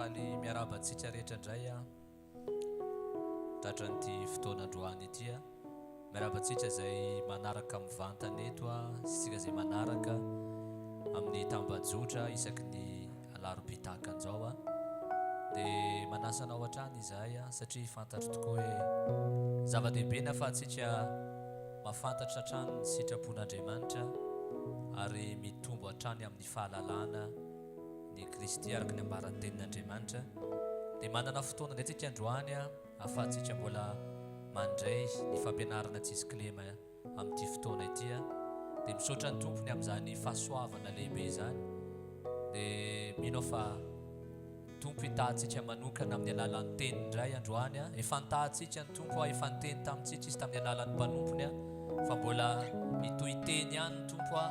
faly miarabantsika rehetra indray a tratran'ity fotoanandroany ity a miarabantsika izay manaraka mivantana eto a sisika izay manaraka amin'ny tambajotra isaky ny alarobia tahaka an'izao a dia manasana ao hatrany izahay a satria fantatro tokoa hoe zava-dehibe na afahantsika mafantatra hatrany ny sitrapon'Andriamanitra ary mitombo hatrany amin'ny fahalalana ny Kristy araka ny ambaran'ny tenin'Andriamanitra dia manana fotoana indray tsika androany a afahantsika mbola mandray ny fampianarana tsisy kilema amin'ity fotoana ity a dia misaotra ny tompony amin'izany fahasoavana lehibe izany dia mino fa tompo hitantsika manokana amin'ny alalan'ny teny indray androany a efa nitahantsika ny tompo a efa niteny tamintsika izy tamin'ny alalan'ny mpanompony a fa mbola mitohy teny ihany ny tompo a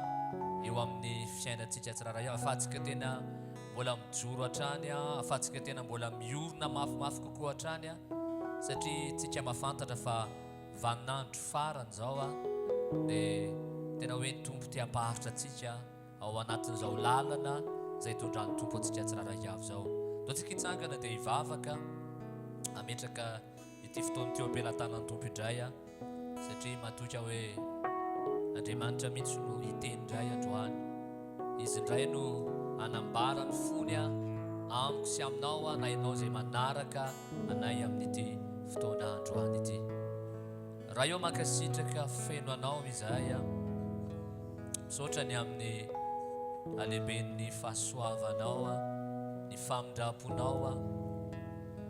eo amin'ny fiainantsika tsirairay afahantsika tena mbola mijoro hatrany a afahantsika tena mbola miorona mafimafy kokoa hatrany a satria tsika mafantatra fa vaninandro farany zao a dia tena hoe ny tompo tia hampaharitra antsika ao anatin'izao lalana izay tondrany tompo antsika tsirairay avy zao do tsika hitsangana dia hivavaka ametraka ity fotoana teo ampelantanan'ny tompo indray a satria matoka hoe Andriamanitra mihitsy no hiteny indray androany izy indray no anambara ny fony a amiko sy aminao a na ianao izay manaraka anay amin'ity fotoana androany ity raha eo mankasitraka feno anao izahay a misaotra ny amin'ny alehiben'ny fahasoavanao a ny famindramponao a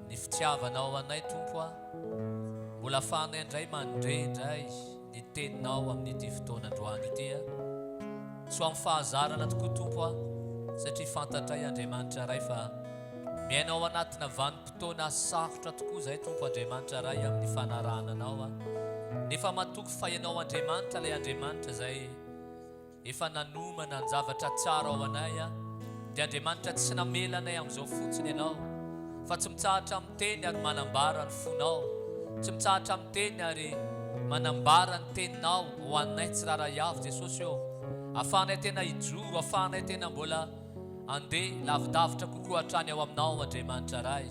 ny fitiavanao anay tompo a mbola afahanay indray mandrendray ny teninao amin'ity fotoana androany ity a so amin'ny fahazarana tokoa tompo a satria fantatray Andriamanitra ray fa miainao anatina vanim-potoana sarotra tokoa izay tompo Andriamanitra ray amin'ny fanarananao a nefa matoky fa ianao Andriamanitra ilay Andriamanitra izay efa nanomana ny zavatra tsara ao anay a dia Andriamanitra tsy namelanay amin'izao fotsiny ianao fa tsy mitsahatra amin'ny teny ary manambara ny fonao tsy mitsahatra amin'ny teny ary manambara ny teninao ho anay tsiraray avy Jesosy eo afahanay tena hijoro afahanay tena mbola andeha lavidavitra kokoa hatrany ao aminao Andriamanitra ray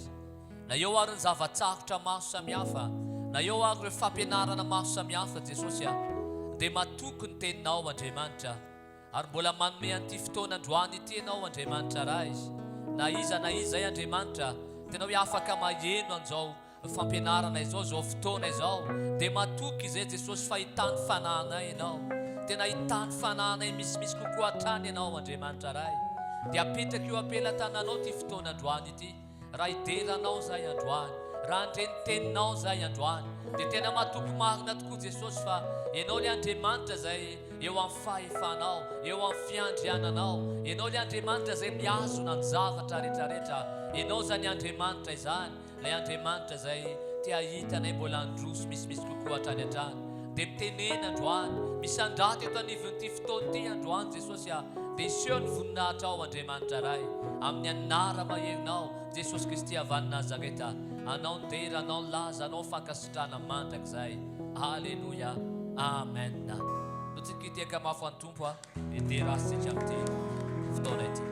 na eo ary ny zavatsarotra maro samihafa na eo ary ireo fampianarana maro samihafa Jesosy a dia matoky ny teninao Andriamanitra ary mbola manome an'ity fotoana androany ity ianao Andriamanitra ray na iza izay Andriamanitra tena hoe afaka maheno an'izao fampianarana izao zao fotoana izao dia matoky izay Jesosy fa hitany fananay ianao tena hitany fananay misimisy kokoa hatrany ianao Andriamanitra ray dia apetraka eo ampelantananao ty fotoana androany ity raha hideranao zay androany raha andreny teninao zay androany dia tena matoky marina tokoa Jesosy fa ianao le Andriamanitra zay eo amin'ny fahefanao eo amin'ny fiandriananao ianao le Andriamanitra zay miazona ny zavatra rehetrarehetra ianao zany Andriamanitra izany ilay Andriamanitra zay tia hitanay mbola androso misimisy kokoa hatrany hatrany dia mitenena androany misandraty eto anivon'ity fotoana ity androany Jesosy a dia iseho ny voninahitra ao Andriamanitra ray amin'ny anara maherinao Jesosy Kristy avy Nazareta anao ny dera anao ny laza anao fankasitrana mandraka izay alleluia amen no tsika hitiaka mafo any tompo a idera asitsika amin'ity fotoana ity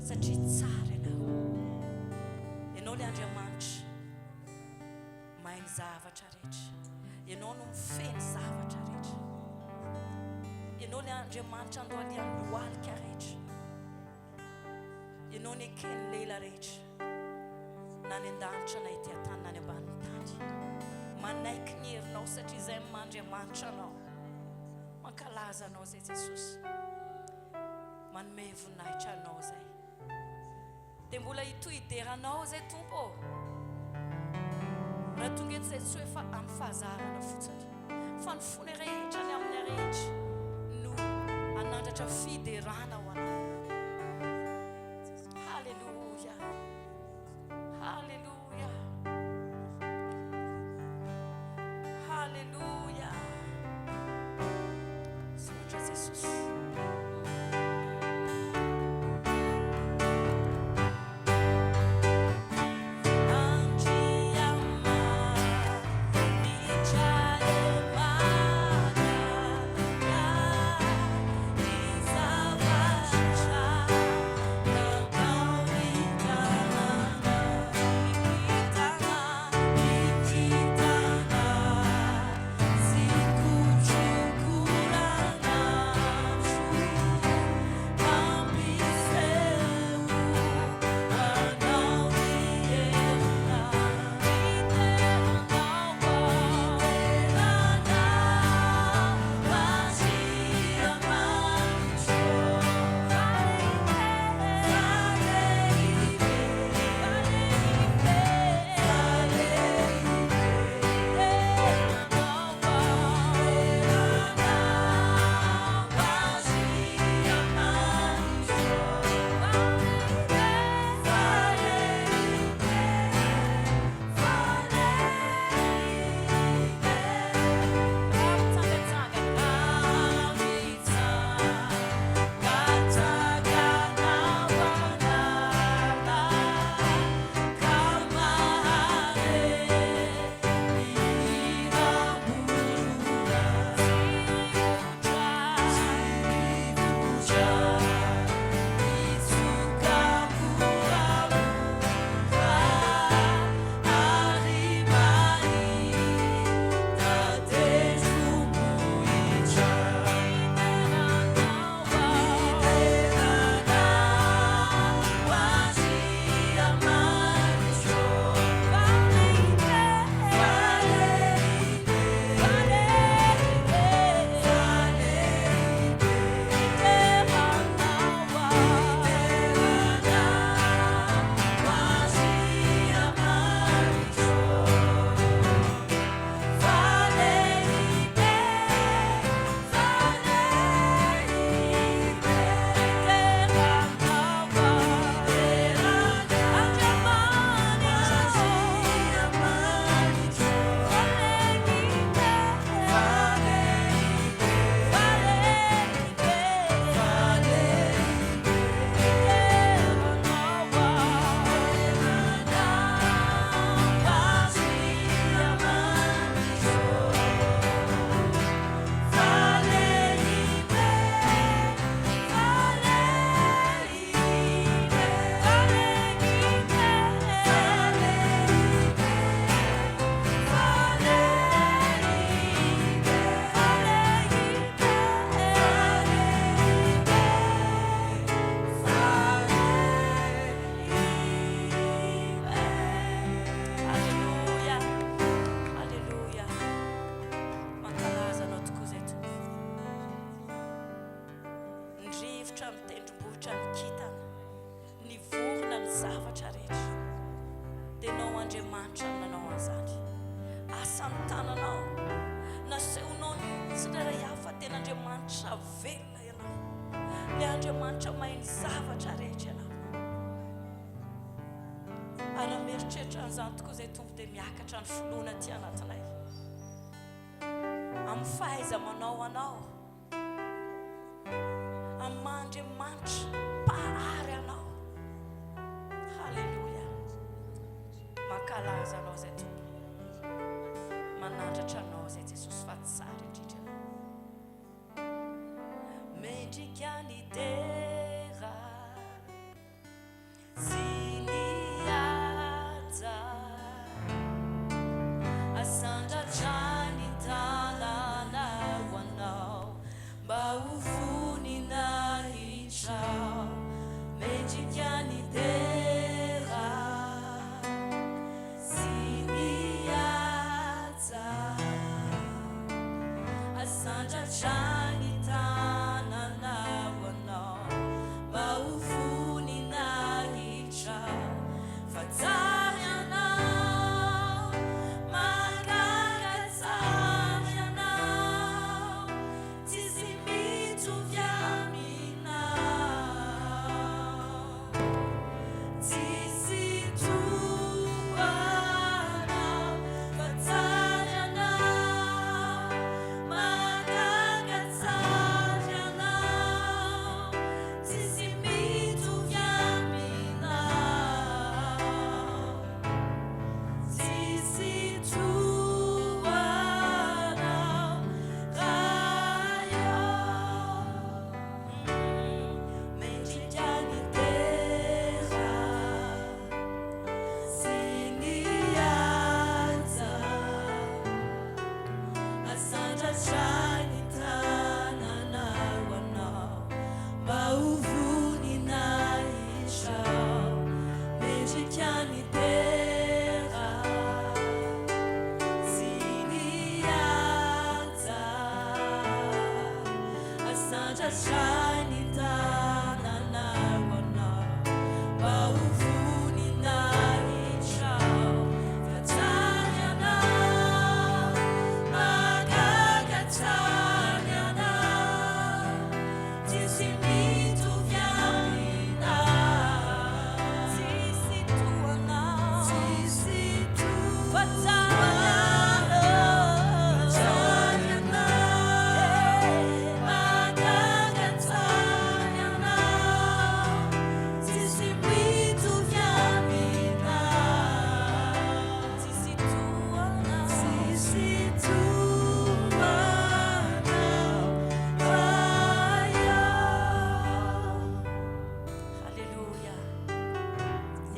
satria tsara ianao le Andriamanitra mahay ny zavatra rehetra, ianao no mifeny zavatra rehetra, ianao le Andriamanitra andao alian'ny lohalika rehetra, ianao ny ekeny lela rehetra na ny an-danitra na ety an-tany na ny ambanin'ny tany. Manaiky ny herinao satria izay Andriamanitra anao, mankalaza anao zay Jesosy, manome voninahitra anao zay, dia mbola hitohideranao zay Tompo, raha tonga eto zay tsy hoe fa amin'ny fahazarana fotsiny fa ny fony rehetra ny amin'ny rehetra no anandratra fiderana ho anao. Halleluja, halleluja, halleluja. Sotra Jesus.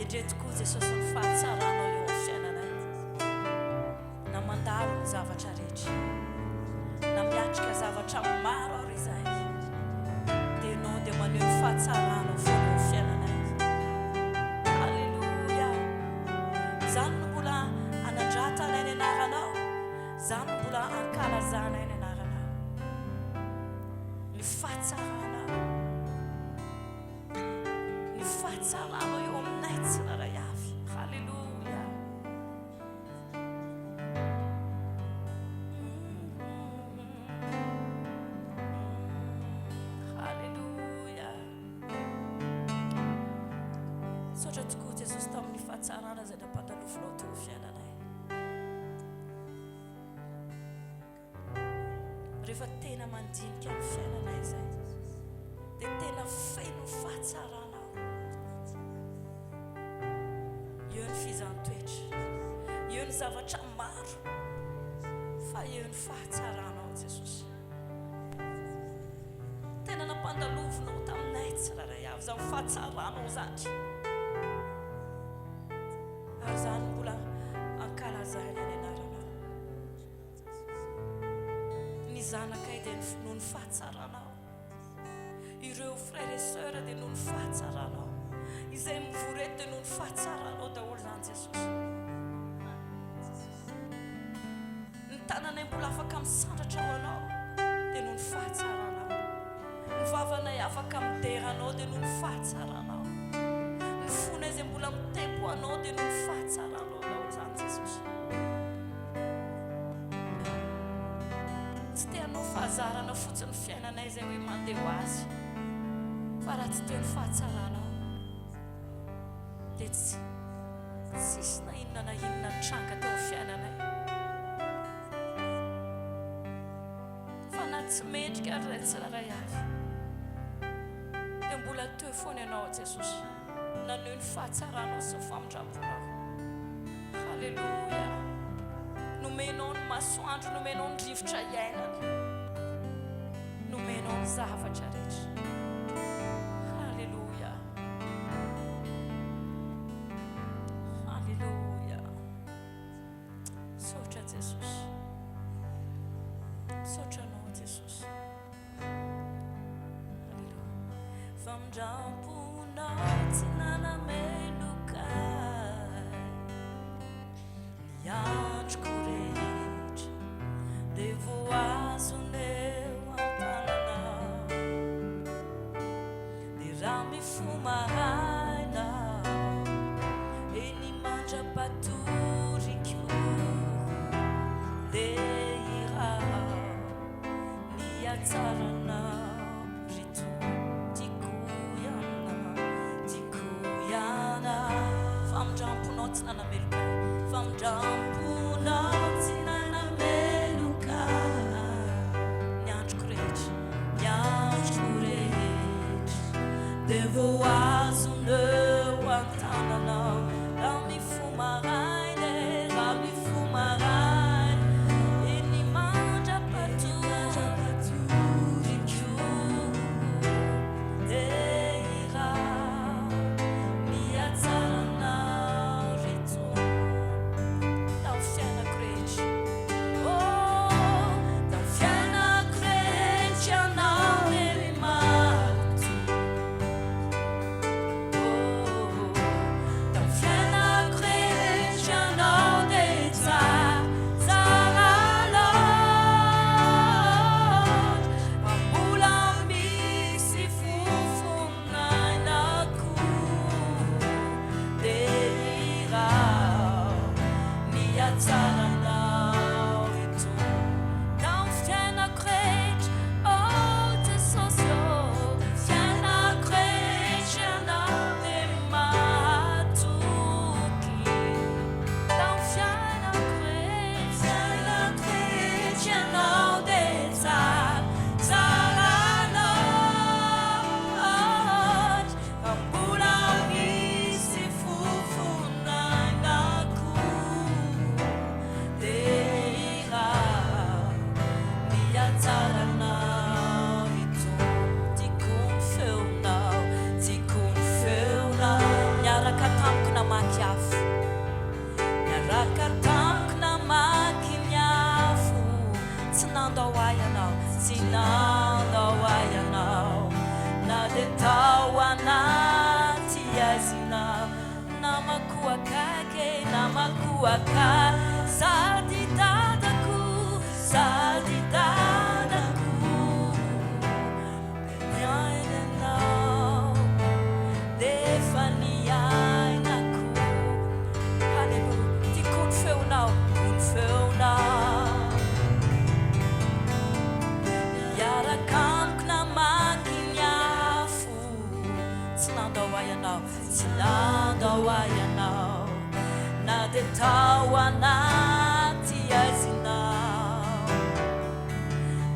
indre tokoa jesosy ny fahatsaranao eo amin'ny fiainanay na mandalo ny zavatra rehetra na miatrika zavatra maro ary izahay dia ianao dia maneho ny fahatsaranao foana eo amin'ny fiainanay. Halleluja. Zany no mbola anandratana ny anaranao, zany no mbola ankalazana ny anaranao, ny fahatsaranao, ny fahatsaranao eo aminay tsy raray avy. Halleluja. Halleluja. Sotra tokoa Jesosy tamin'ny fahatsarana izay nampandalofinao teo amin'ny fiainanay. Rehefa tena mandinika amin'ny fiainanay izay dia tena feno fahatsaranao. Eo ny fizaham-toetra, eo ny zavatra maro, fa eo ny fahatsaranao Jesosy. Tena nampandalofinao taminay tsy raray avy izany fahatsaranao zany. Ary zany mbola ankalazana ny anaranao. Ny zanakay dia noho ny fahatsaranao. Ireo frères et sœurs dia noho ny fahatsaranao. Izay mivoreto dia noho ny fahatsaranao daholo zany Jesosy. Ny tananay mbola afaka misandratra ho anao dia noho ny fahatsaranao. Ny vavanay afaka mideranao dia noho ny fahatsaranao. Ny fonay izay mbola mitempo anao dia noho ny fahatsaranao daholo zany Jesosy. Tsy teanao fahazarana fotsiny fiainanay izay hoe mandeha ho azy, fa raha tsy teo ny fahatsaranao dia tsisy na inona tranga teo amin'ny fiainanay. Fa na tsy mendrika ary ray tsy raray avy dia mbola teo foana ianao Jesosy, naneho ny fahatsaranao sy ny famindramponao. Halleluja. Nomenao ny masoandro, nomenao ny rivotra iainana, nomenao ny zavatra rehetra. Halleluja. Halleluja. Sotra Jesosy, sotranao Jesosy. Halleluja. Famindramponao tsy nanameloka, niandroko rehetra dia voazoneo an-tananao. Dia raha mifomahainao eny mandra-patoriko dia irao ny hatsaranao rito. Famindramponao tsy nanameloka, famindramponao tsy nanameloka, niandroko rehetra, niandroko rehetra dia voazoneo an-tananao. Raha mifomaraina, raha mifomaraina eny mandra-patoriko dia irao ny hatsaranao reto tamin'ny fiainako rehetra. Oh, tamin'ny fiainako rehetra ianao ery mato. Oh, tamin'ny fiainako rehetra namakuaka sady dadako sady dadako miainanao defa niainako halleluja tiako ny feonao ny feonao iaraka amiko namaky afo tsy nandao ahianao tsy nandao ahianao na de tao anaty azinao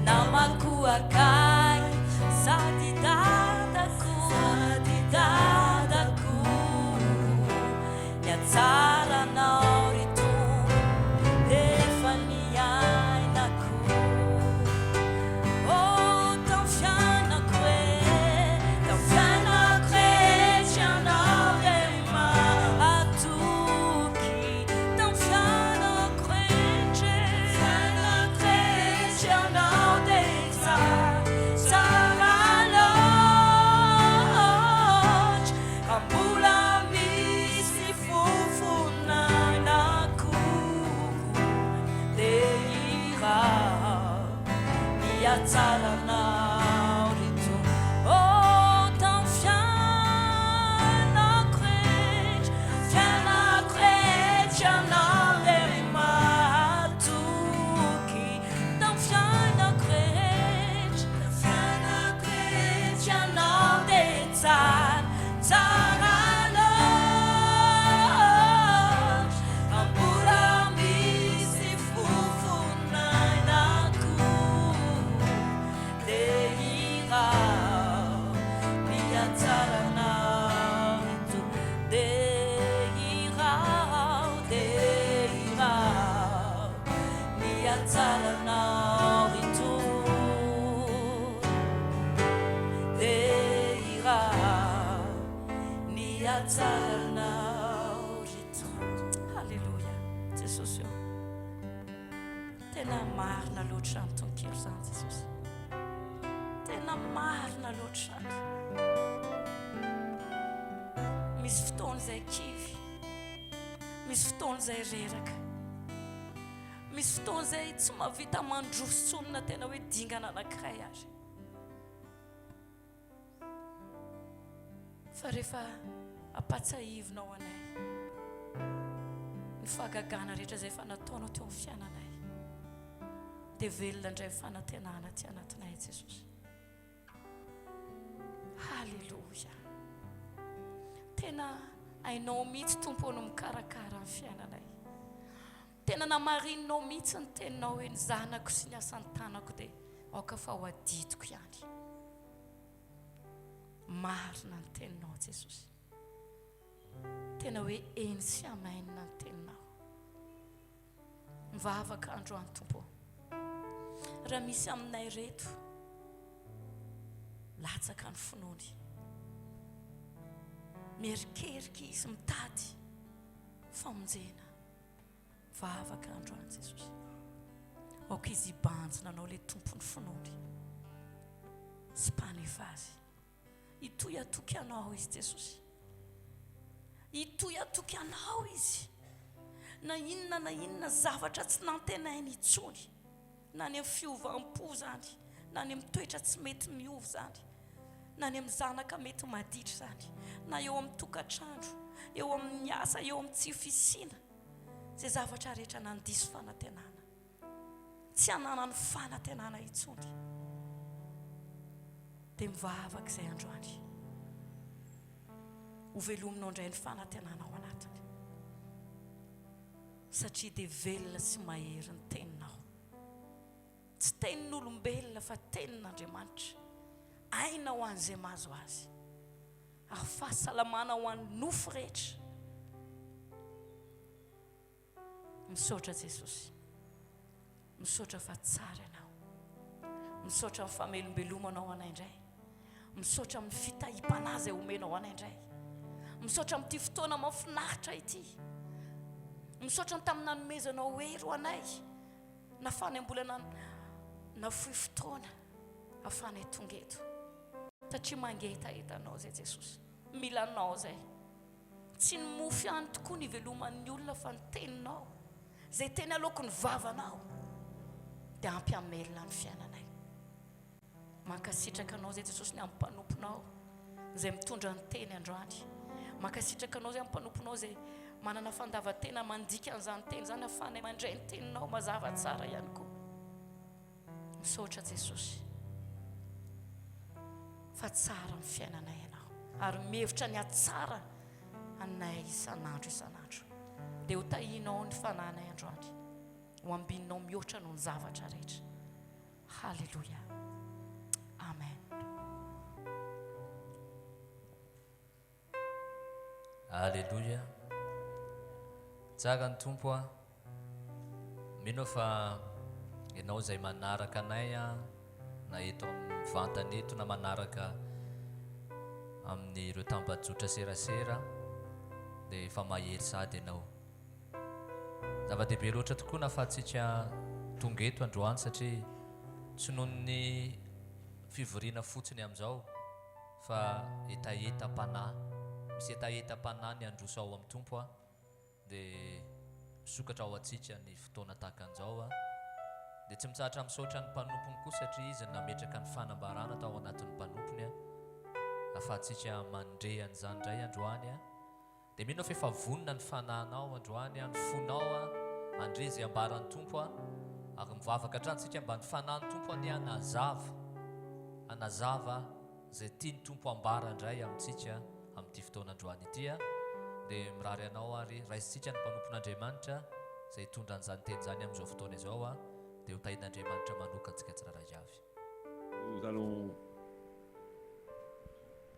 namako akay sady dadako niatsaranao ritombo defa niainako Saranao rito oh tão fiana crente anao le matuki tão fiana crente anao de saranao ambula misi fufunai naku Halleluja Jesus io tena marina loatra ny tonkiro zany Jesus tena marina loatra zany misy fotoana izay kivy misy fotoana izay reraka misy fotoana izay tsy mahavita mandrosonona tena hoe dingana anankiray ary fa rehefa apatsahivinao anay ny fahagagana rehetra izay fa nataonao teo amin'ny fiainanay dia velona indray fanantenana ty anatinay Jesus halleluja tena ainao mihitsy tompony mikarakara ny fiainanay tena namarinao mihitsy ny teninao hoe ny zanako sy ny asan'ny tanako dia aoka fa ho adidiko ihany marina ny teninao Jesus tena hoe eny sy amainina ny teninao mivavaka androany tompo raha misy aminay reto latsaka ny finoany mierikeriky izy mitady famonjena mivavaka androany Jesus aoka izy hibanjina anao le tompony finoany sy mpanefa azy itoy atoky anao izy Jesus itoy atoky anao izy na inona zavatra tsy nantenainy itsony na ny amin'ny fiovam-po zany na ny amin'ny toetra tsy mety miova zany na ny amin'ny zanaka mety maditra zany na eo amin'ny tokatrandro eo amin'ny asa eo amin'ny tsy fisina zay zavatra rehetra nandiso fanantenana tsy anana ny fanantenana itsony dia mivavaka izay androany ho velominao indray ny fanantenana ao anatiny satria dia velona sy mahery ny teninao tsy tenin'olombelona fa tenin'Andriamanitra aina ho an'izay mahazo azy ary fahasalamana ho an'ny nofo rehetra misaotra Jesosy misaotra fa tsara ianao misaotra amin'ny famelombelomana anay indray misaotra amin'ny fitahim-panahy izay omenao anay indray misaotra amin'ity fotoana mahafinaritra ity misaotra ny tamin'ny nanomezanao hery ho anay nafany ambolana nafohy fotoana afanay tonga eto satria mangetahetanao zay Jesosy milanao zay tsy ny mofy ihany tokoa ny veloman'ny olona fa ny teninao zay teny aloako ny vavanao dia ampy amelona ny fiainanay. Mankasitraka anao zay Jesosy ny amin'ny mpanomponao zay mitondra ny teny androany. Mankasitraka anao zay amin'ny mpanomponao zay manana fandavan-tena mandika an'izany teny zany ahafahanay mandray ny teninao mazava tsara ihany koa. Misaotra Jesosy fa tsara ny fiainanay ianao ary mihevitra ny atsara anay isan'andro isan'andro dia ho tahinao ny fananay androany ho ambininao mihoatra noho ny zavatra rehetra. Halleluja, amen. Halleluja. Tsara ny tompo a, mino fa ianao zay manaraka anay a, na eto amin'ny vantana eto na manaraka amin'ny ireo tambajotra serasera dia efa mahery sady ianao. Zava-dehibe loatra tokoa nahafahantsika tonga eto androany satria tsy noho ny fivoriana fotsiny amin'izao fa etaeta-panahy. Misy etaeta-panahy ny androso ao amin'ny tompo a dia misokatra ao antsika ny fotoana tahaka an'izao a dia tsy mitsahatra misaotra ny mpanompony koa satria izy nametraka ny fanambarana tao anatin'ny mpanompony a ahafahantsika mandre an'izany indray androany a dia mino fa efa vonona ny fanahinao androany a, ny fonao a andre zay ambaran'ny tompo a ary mivavaka hatrantsika mba ny fanahin'ny tompo a ny anazava zay tia ny tompo ambara indray amintsika amin'ity fotoana androany ity a dia mirary anao ary raisitsika ny mpanompon'Andriamanitra zay hitondra an'izany teny zany amin'izao fotoana izao a dia ho tahin'Andriamanitra manoka antsika tsirairay avy. Nous allons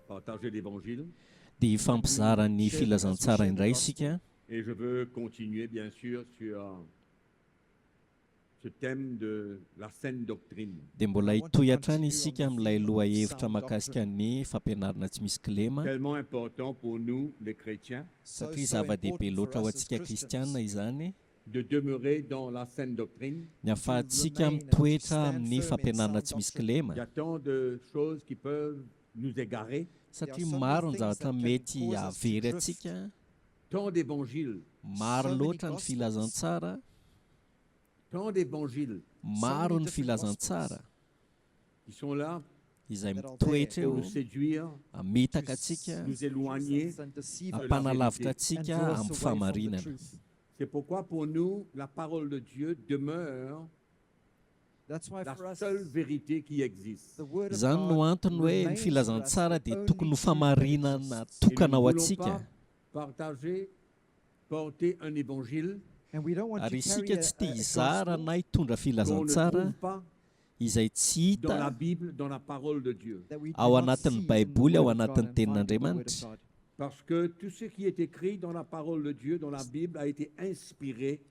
partager l'évangile. Dia hifampizara ny filazantsara indray isika. Et je veux continuer bien sûr sur ce thème de la saine doctrine. Dia mbola hitohy hatrany isika amin'ilay loha hevitra mahakasika ny fampianarana tsy misy kilema. Tellement important pour nous les chrétiens. Satria zava-dehibe loatra ho antsika kristianina izany. De demeurer dans la saine doctrine. Ny ahafahantsika mitoetra amin'ny fampianarana tsy misy kilema. Il y a tant de choses qui peuvent nous égarer. Satria maro ny zavatra mety avery atsika. Tant d'évangiles. Maro loatra ny filazantsara. Tant d'évangiles. Maro ny filazantsara. Qui sont là. Izay mitoetra eo. Nous séduire. Amitaka atsika. Nous éloigner. Ampanalavitra atsika amin'ny famarinana. C'est pourquoi pour nous, la parole de Dieu demeure la seule vérité qui existe. Zany no antony hoe ny filazantsara dia tokony ho famarinana tokana ao atsika. Partager, porter un évangile. Ary isika tsy tia hizara na hitondra filazantsara izay tsy hita dans la Bible, dans la parole de Dieu. Ao anatin'ny Baiboly, ao anatin'ny tenin'Andriamanitra. Parce que tout ce qui est écrit dans la parole de Dieu, dans la Bible, a été inspiré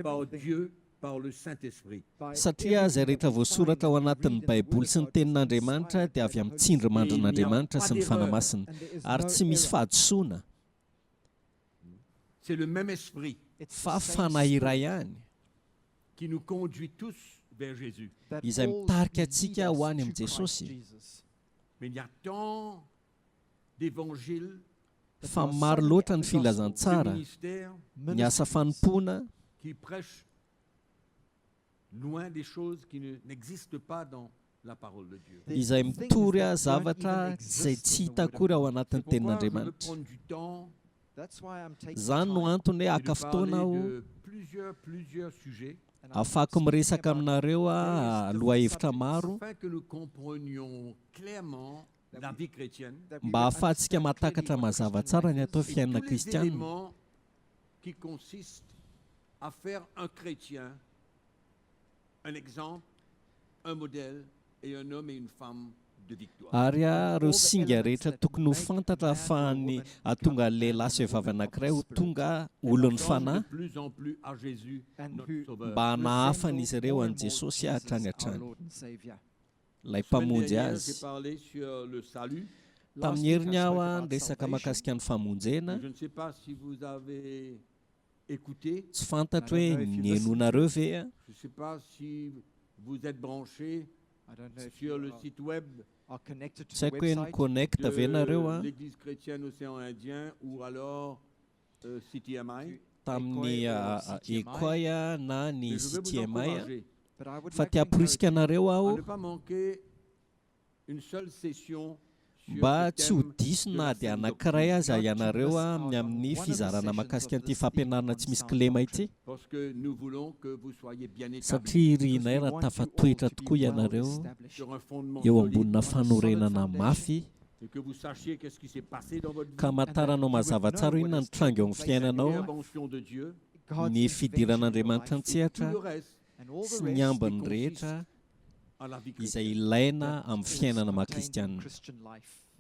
par Dieu, par le Saint-Esprit. Satria zay rehetra voasoratra ao anatin'ny Baiboly sy ny tenin'Andriamanitra dia avy amin'ny tsindrimandrin'Andriamanitra sy ny fanamasina ary tsy misy fahadisoana. C'est le même esprit fa fanahy iray ihany qui nous conduit tous vers Jésus. Izay mitarika atsika ho any amin'ny Jesosy. Mais il y a tant d'évangiles, fa maro loatra ny filazantsara, ny asa fanompoana qui prêchent loin des choses qui n'existent pas dans la parole de Dieu. Izay mitory zavatra zay tsy hita akory ao anatin'ny tenin'Andriamanitra. Zany no antony hoe aka fotoana aho plusieurs sujets afaka miresaka aminareo aloha hevitra maro afin que nous comprenions clairement la vie chrétienne. Mba ahafahantsika mahatakatra mazava tsara ny atao fiainana kristianina. Qui consiste à faire un chrétien un exemple, un modèle et un homme et une femme de victoire. Ary ireo singa rehetra tokony ho fantatra ahafahany atonga lehilahy sy vehivavy anankiray ho tonga olon'ny fanahy mba hanahafana izy ireo an'i Jesosy hatrany hatrany. Ilay mpamonjy azy. Tamin'ny heriny aho resaka mahakasika ny famonjena. Tsy fantatro hoe nihainonareo ve Je ne sais pas si vous êtes branchés sur le site web tsy haiko hoe ny connect avy ianareo a l'église chrétienne Océan Indien ou alors CTMI. tamin'ny Ecoy na ny Mais je veux vous CTMI encourager fa tiaporisika anareo à aho ne pas manquer une seule session sur mba ce tsy ho thème diso de na la dia saine anankiray doctrine. aza ianareo amin'ny amin'ny fizarana mahakasika an'ity fampianarana tsy misy kilema ity Parce que nous voulons que vous soyez bien établis satria rinay raha tafatoetra tokoa ianareo sur un fondement eo solide ambonina fanorenana mafy et que vous sachiez qu'est-ce qui s'est passé dans votre vie. ka mataranao mazava tsara inona ny trango eo amin'ny fiainanao L'intervention de Dieu, ny fidiran'Andriamanitra tout antsihatra le reste sy ny ambiny rehetra à la vie izay chrétienne. ilaina amin'ny fiainana mahakristianina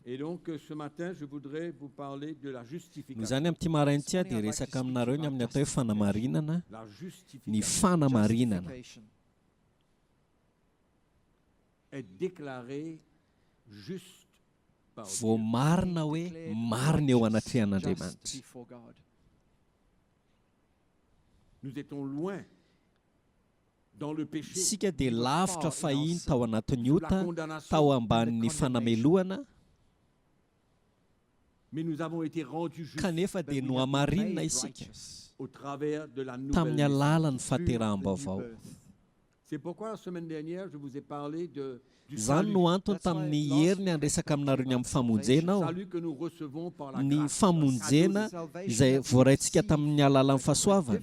Et donc ce matin, je voudrais vous parler de la noho justification. izany amin'ity maraintsy dia resaka aminareo ny amin'ny atao hoe fanamarinana La ny justification fanamarinana est déclarée juste par Dieu. vao marina hoe marina eo anatrehan'Andriamanitra Nous étions loin dans le péché, isika dia lavitra fahiny tao anatin'ny sous la ota condamnation, tao ambanin'ny fanamelohana mais nous avons été rendus justes kanefa dia no hamarinina isika au travers de la nouvelle tamin'ny naissance. alalan'ny fahateraham-baovao C'est pourquoi la semaine dernière, je vous ai parlé du izany salut. no antony tamin'ny heriny andresaka aminareo ny amin'ny famonjena aho Salut que nous recevons par la ny grâce. famonjena izay voaraintsika tamin'ny alalan'ny fahasoavana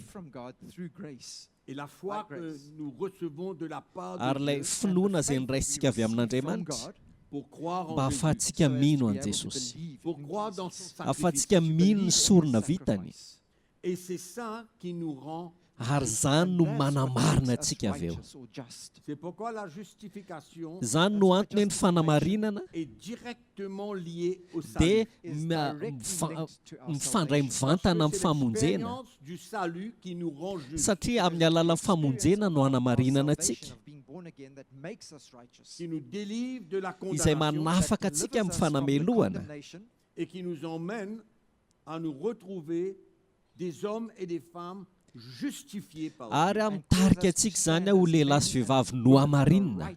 Et la foi que nous recevons de la part de ary ilay Dieu finoana izay niraisitsika avy amin'Andriamanitra pour croire mba en Jésus, ahafahantsika mino an Jesosy pour croire dans son sacrifice. ahafahantsika mino ny sorona vitany Et c'est ça qui nous rend. ary zany no manamarina antsika avy eo C'est pourquoi la justification zany no antony hoe ny fanamarinana est directement liée au dia salut. mifandray mivantana amin'ny C'est famonjena l'expérience du salut qui nous rend justes, satria amin'ny alalan'ny famonjena no hanamarinana antsika qui nous délivre de la izay condamnation manafaka antsika amin'ny fanamelohana et qui nous emmène à nous retrouver des hommes et des femmes justifiés par Dieu. ary amitarika antsika zany ho lehilahy sy vehivavy no hamarinina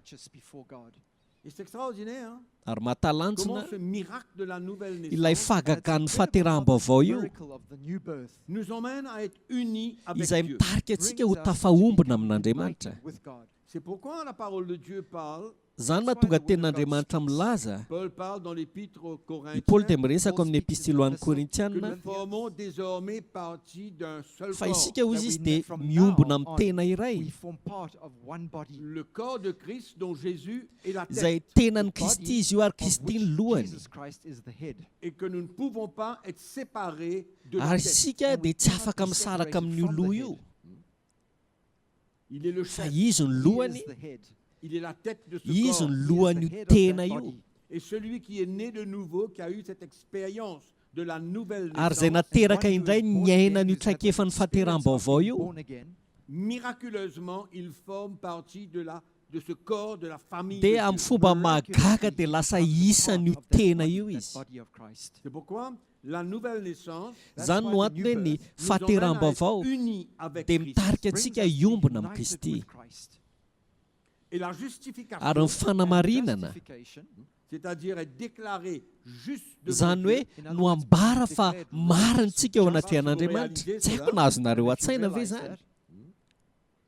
Et c'est extraordinaire, hein? ary mahatalanjona Comment ce miracle de la nouvelle ilay naissance fahagagan'ny fahateraham-baovao io nous emmène à être unis avec izay Dieu. mitarika antsika ho tafahombona amin'Andriamanitra C'est pourquoi la parole de Dieu parle, zany mahatonga tenin'Andriamanitra milaza Paul parle dans l'épître aux i Paul Corinthiens, dia miresaka amin'ny epistily ho an'ny que Korintianina nous formons désormais partie d'un seul fa corps. isika hozy izy dia miombona amin'ny tena iray Le corps de Christ dont Jésus est la izay tête. tenan'ny Kristy izy io ary Kristy ny lohany Et que nous ne pouvons pas être séparés de la ary tête. isika dia tsy afaka misaraka amin'io loha io Il est le fa chef, izy ny lohany il est la tête de ce izy corps. ny lohan'io tena io Et celui qui est né de nouveau, qui a eu cette expérience de la nouvelle ary zay naissance, nateraka indray ny aina n'io traikefa ny fahateraham-baovao io miraculeusement, il forme partie de ce corps, de la famille de dia amin'ny Dieu. fomba mahagaga dia lasa isan'io tena io izy C'est pourquoi la nouvelle naissance zany no antony hoe ny nous emmène à être fahateraham-baovao unis avec dia Christ. mitarika antsika hiombona amin'ny Kristy Et la ary justification, ny fanamarinana c'est-à-dire être déclaré juste devant zany Dieu, hoe no ambara fa marintsika eo anatrehan'Andriamanitra tsy haiko nazonareo an-tsaina ve zany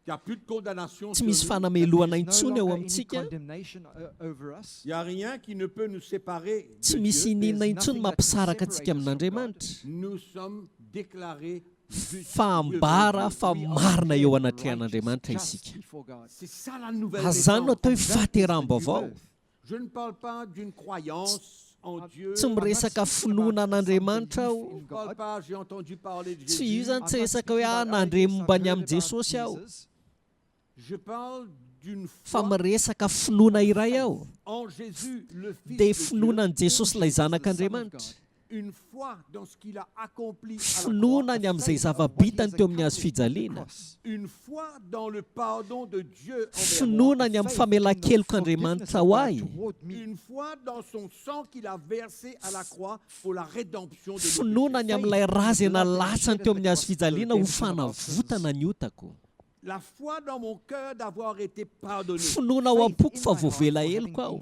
il n'y a plus de condamnation tsy sur misy nous. fanamelohana intsony eo amintsika Il n'y a rien qui ne peut nous séparer de tsy misy Dieu. inina intsony mampisaraka antsika amin'Andriamanitra Nous sommes déclarés justes fa devant ambara Dieu. fa marina eo anatrehan'Andriamanitra isika C'est ça la nouvelle azany no naissance. atao hoe fahateraham-baovao Je ne parle pas d'une croyance en Dieu. tsy miresaka finoana an'Andriamanitra Je aho ne parle pas, j'ai entendu parler de tsy io Jésus. zany tsy resaka hoe nandre momba ny amin'ny Jesosy aho Je parle d'une fa foi miresaka finoana iray aho en Jésus, le Fils dia de finoana ny Dieu. Jesosy ilay zanak'Andriamanitra Une foi dans ce qu'il a accompli à la finoana ny croix. amin'izay zavabitany teo amin'ny hazo fijaliana Une foi dans le pardon de Dieu envers moi. finoana ny amin'ny famelan-kelok'Andriamanitra ho ahy Une foi dans son sang qu'il a versé à la croix pour la rédemption de nos finoana ny amin'ilay razy nalatsany teo amin'ny hazo fijaliana ho fanavotana ny otako La foi dans mon cœur d'avoir été pardonné. finoana ao am-poko fa voavela heloko aho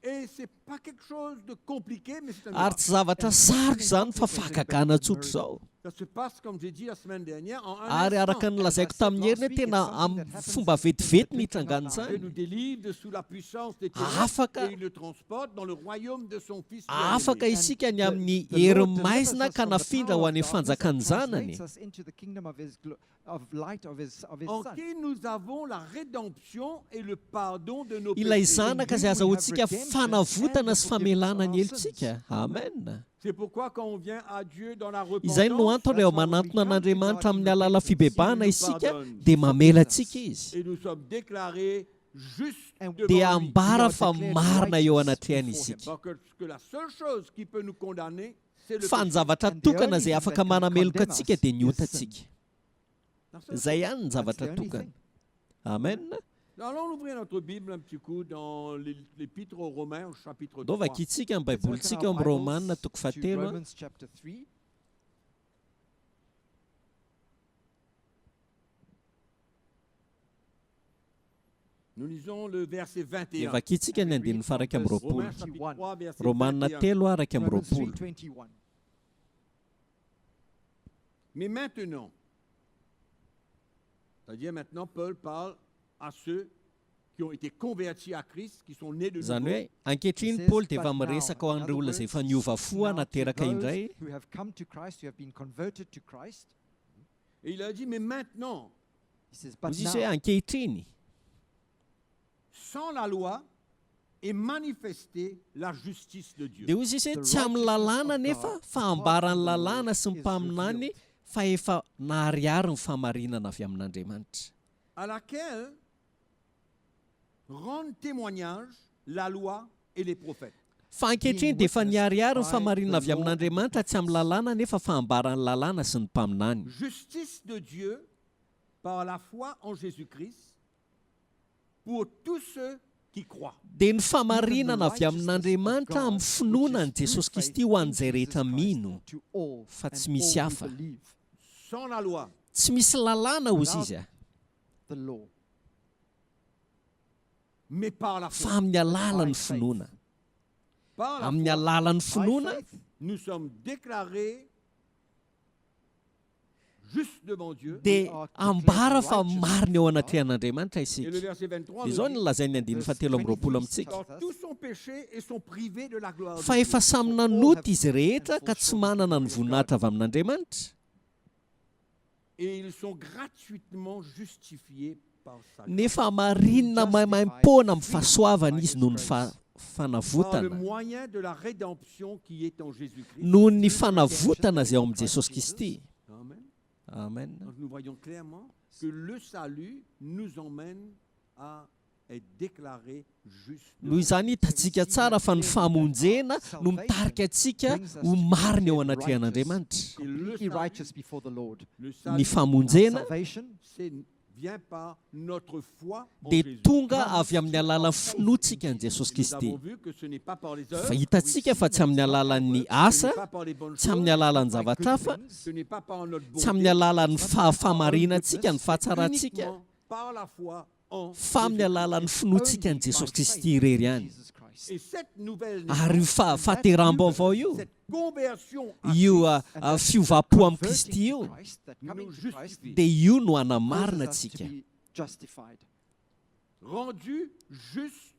Et c'est pas quelque chose de compliqué, mais c'est un ary miracle. tsy zavatra sarotra izany fa fakakana tsotra izao. Ça se passe, comme j'ai dit la semaine dernière, en un Ary araka instant. ny lazaiko tamin'ny heriny hoe tena amin'ny fomba vetivety mihitrangana Dieu izany. nous délivre de sous la puissance des Afaka- ténèbres et il nous transporte dans le royaume de son Fils. Afaka bien-aimé. isika ny amin'ny herin'ny maizina ka nafindra ho any fanjakany zanany. En qui nous avons la rédemption et le pardon de nos Ilay péchés. zanaka izay azahoantsika fanavotana sy famelana ny helontsika. Amen. C'est pourquoi quand on vient à Dieu dans la Izay no repentance, antony eo manantona an'Andriamanitra amin'ny alala fibebahana isika dia mamela antsika izy. et nous sommes déclarés justes Dia devant lui. ambara fa marina eo anatrehany isika. Parce que la seule chose qui peut nous condamner, c'est le Fa ny péché. zavatra tokana izay afaka manameloka antsika dia ny otatsika. La seule Izay ihany ny zavatra tokana. Amen. Allons ouvrir notre Bible un petit coup dans l'Épître aux Romains au chapitre 3. Dao vakitsika ny baibolitsika amin'ny Romanina toko fahatelo. Romans chapter 3. Nous lisons le verset Dia 21. vakitsika ny andininy faraka amin'ny roapolo. Romains chapitre 3 verset Romanina 21. telo araka amin'ny Romans roapolo. 3:21. Mais maintenant, c'est-à-dire maintenant Paul parle à ceux qui ont été convertis à Christ, qui sont nés de Izany nouveau. hoe ankehitriny Paul dia efa miresaka ho an'ireo olona izay efa niova foa nateraka indray. Who have come to Christ, who have been converted to Christ. Et il a dit, mais maintenant, He says, but Izy hoe now, ankehitriny sans la loi, est manifestée la justice de Dieu. dia hoy izy hoe tsy amin'ny lalàna nefa fa ambaran'ny lalàna sy ny mpaminany fa efa nahariary ny famarinana avy amin'Andriamanitra. À laquelle rendent témoignage la loi et les prophètes. Fa ankehitriny dia efa niariary ny famarinana avy amin'Andriamanitra tsy amin'ny lalàna nefa fa ambaran'ny lalàna sy ny mpaminany. Justice de Dieu par la foi en Jésus-Christ pour tous ceux qui croient. Dia ny famarinana avy amin'Andriamanitra amin'ny finoanan'i Jesosy Kristy ho an'izay rehetra mino. to all Fa and tsy misy all who hafa. believe Sans la loi, Tsy misy lalàna ozy izy a, the law. mais par la fa foi. amin'ny alalan'ny finoana. Par la Amin'ny foi, alalan'ny By finoana faith, nous sommes déclarés justes devant Dieu. dia ambara fa marina eo anatrehan'Andriamanitra Et le isika. verset 23 Dia nous izao dit, ny lazainy andiny fahatelo amin'ny roapolo amintsika. car tous sont péchés et sont privés de la gloire de Fa Dieu. efa samy nanota izy rehetra ka tsy manana ny voninahitra avy amin'Andriamanitra. Et ils sont gratuitement justifiés par sa grâce. Nefa marinina maimaim-poana amin'ny fahasoavana izy noho ny Par le fanavotana. moyen de la rédemption qui est en Jésus-Christ. Noho ny fanavotana izay ao amin'ny Jesosy Kristy. Amen. Amen. Donc nous voyons clairement que le salut nous emmène à être déclarés justes. Noho izany hitantsika tsara fa ny famonjena no mitarika antsika ho marina eo anatrehan'Andriamanitra. Et le completely salut, righteous before the Lord. le Ny salut, famonjena Salvation vient par notre foi en dia Jésus. tonga avy amin'ny alalan'ny finoantsika an Jesosy Nous Kristy. avons vu que ce n'est pas par les Fa œuvres, hitantsika fa tsy amin'ny alalan'ny ce asa, n'est pas par les bonnes tsy amin'ny choses, alalan'ny zavatra hafa, ce n'est pas par notre tsy amin'ny bonté, alalan'ny fahamarinantsika, ny fahatsaratsika, uniquement par la foi en fa amin'ny Jésus. alalan'ny finoantsika an Jesosy Kristy irery ihany. Jesus Christ. Et cette nouvelle Ary io naissance, fahateram-baovao io, cette conversion à io Christ fiovapo amin'ny Kristy io, Christ, that coming nous to Christ justifie, dia io no hanamarina causes us to antsika. be justified. rendu juste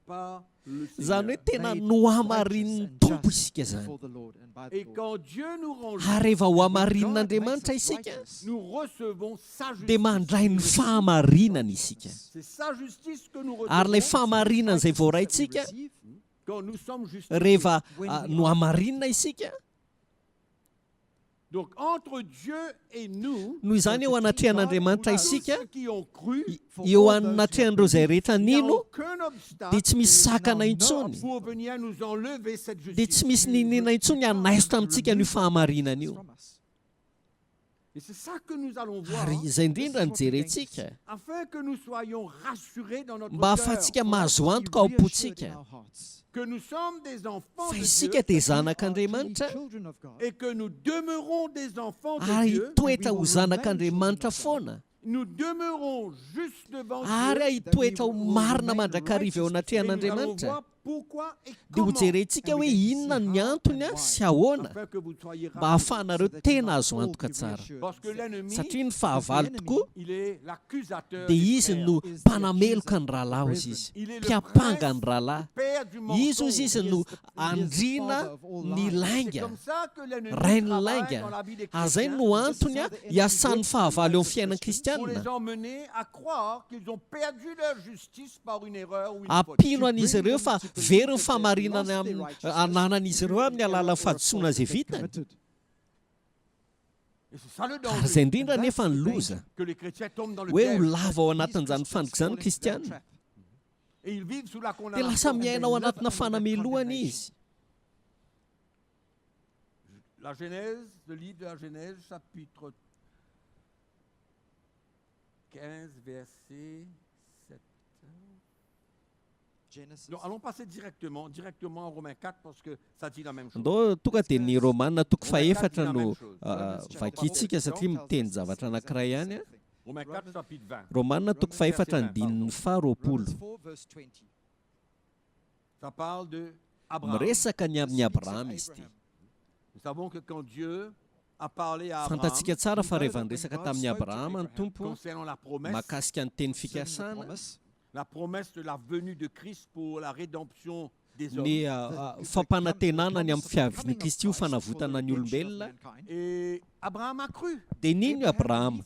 par le Izany hoe Seigneur. tena Made no hamarin'ny righteous and tompo just isika zany. before the Lord and by the Et Lord. quand Dieu nous rend Ary rehefa ho hamarin'Andriamanitra God makes us isika, righteous. nous recevons sa dia justice. mandray ny fahamarinana isika. C'est sa justice que nous Ary ilay recevons fahamarinana izay Righteousness that we voaraintsika, receive quand nous sommes justifiés. rehefa no hamarinana isika, Donc entre Dieu et nous, noho izany eo anatrehan'Andriamanitra tous isika, ceux qui ont cru, eo anatrehan'ireo izay rehetra il n'y a nino, aucun obstacle dia tsy misy sakana intsony, pour venir nous enlever cette dia tsy justice. misy ninina intsony hanaiso tamintsika n'io fahamarinana io. from us. Et c'est ça que nous allons voir, Ary izay indrindra no jerentsika, afin que nous soyons rassurés dans notre mba cœur, ahafahantsika mahazo Be antoka ao reassured in am-pontsika our hearts. que nous sommes des enfants fa de isika Dieu dia zanak'Andriamanitra Children of God. et que nous demeurons des enfants de ary Dieu. hitoetra ho zanak'Andriamanitra foana, Nous demeurons juste devant ary Dieu. hitoetra ho marina mandrakariva eo Et nous allons anatrehan'Andriamanitra. voir pourquoi et dia comment, hojerentsika hoe inona ny antony a sy ahoana afin que vous soyez mba rassurés. hahafahanareo tena azo antoka tsara Parce que l'ennemi, satria ny fahavalo tokoa il est l'accusateur dia des izy frères. no mpanameloka ny rahalahy hozy izy Il est le mpiapanga ny prince, rahalahy père du izy mensonge. ozy izy no andrina ny C'est lainga comme ça que l'ennemi rainy travaille lainga dans la vie des azay chrétiens no antony a hiasan'ny fahavalo eo amin'ny fiainana kristianina pour les emmener à croire qu'ils ont perdu leur justice par une erreur ou une faute. ampino an'izy ireo fa very ny famarinana ananan'izy ireo amin'ny alalan'ny fahadisoana izay vitany Et c'est ça le ary danger. izay indrindra nefa ny loza Que les chrétiens tombent dans le hoe ho piège lava ao anatin'izany fandrikizany kristianina et ils vivent sous la dia lasa condamnation. miaina ao anatina fanamelohana izy. La Genèse, le livre de la Genèse, chapitre 15, verset 7. Genesis. Non, allons passer directement en Romains 4 parce que ça dit la même chose. andao tonga dia ny romanina toko faefatra no vakiitsika satria miteny zavatra anankiray ihany a. Romains 4, chapitre 20. romanina toko faefatra ny dininy faharoapolo Romans 4, verse 20. Ça parle de Abraham. miresaka ny amin'ny abrahama izy ity. Nous savons que quand Dieu a parlé à Abraham fantatsika tsara fa rehefa niresaka tamin'ny abrahama ny tompo concernant la promesse, mahakasika ny teny fikasana Promise. la promesse de la venue de Christ pour la rédemption des hommes. ny fampanantenana ny amin'ny fiavin'i kristy io fanavotana ny olombelona Et Abraham a cru. dia nino abrahama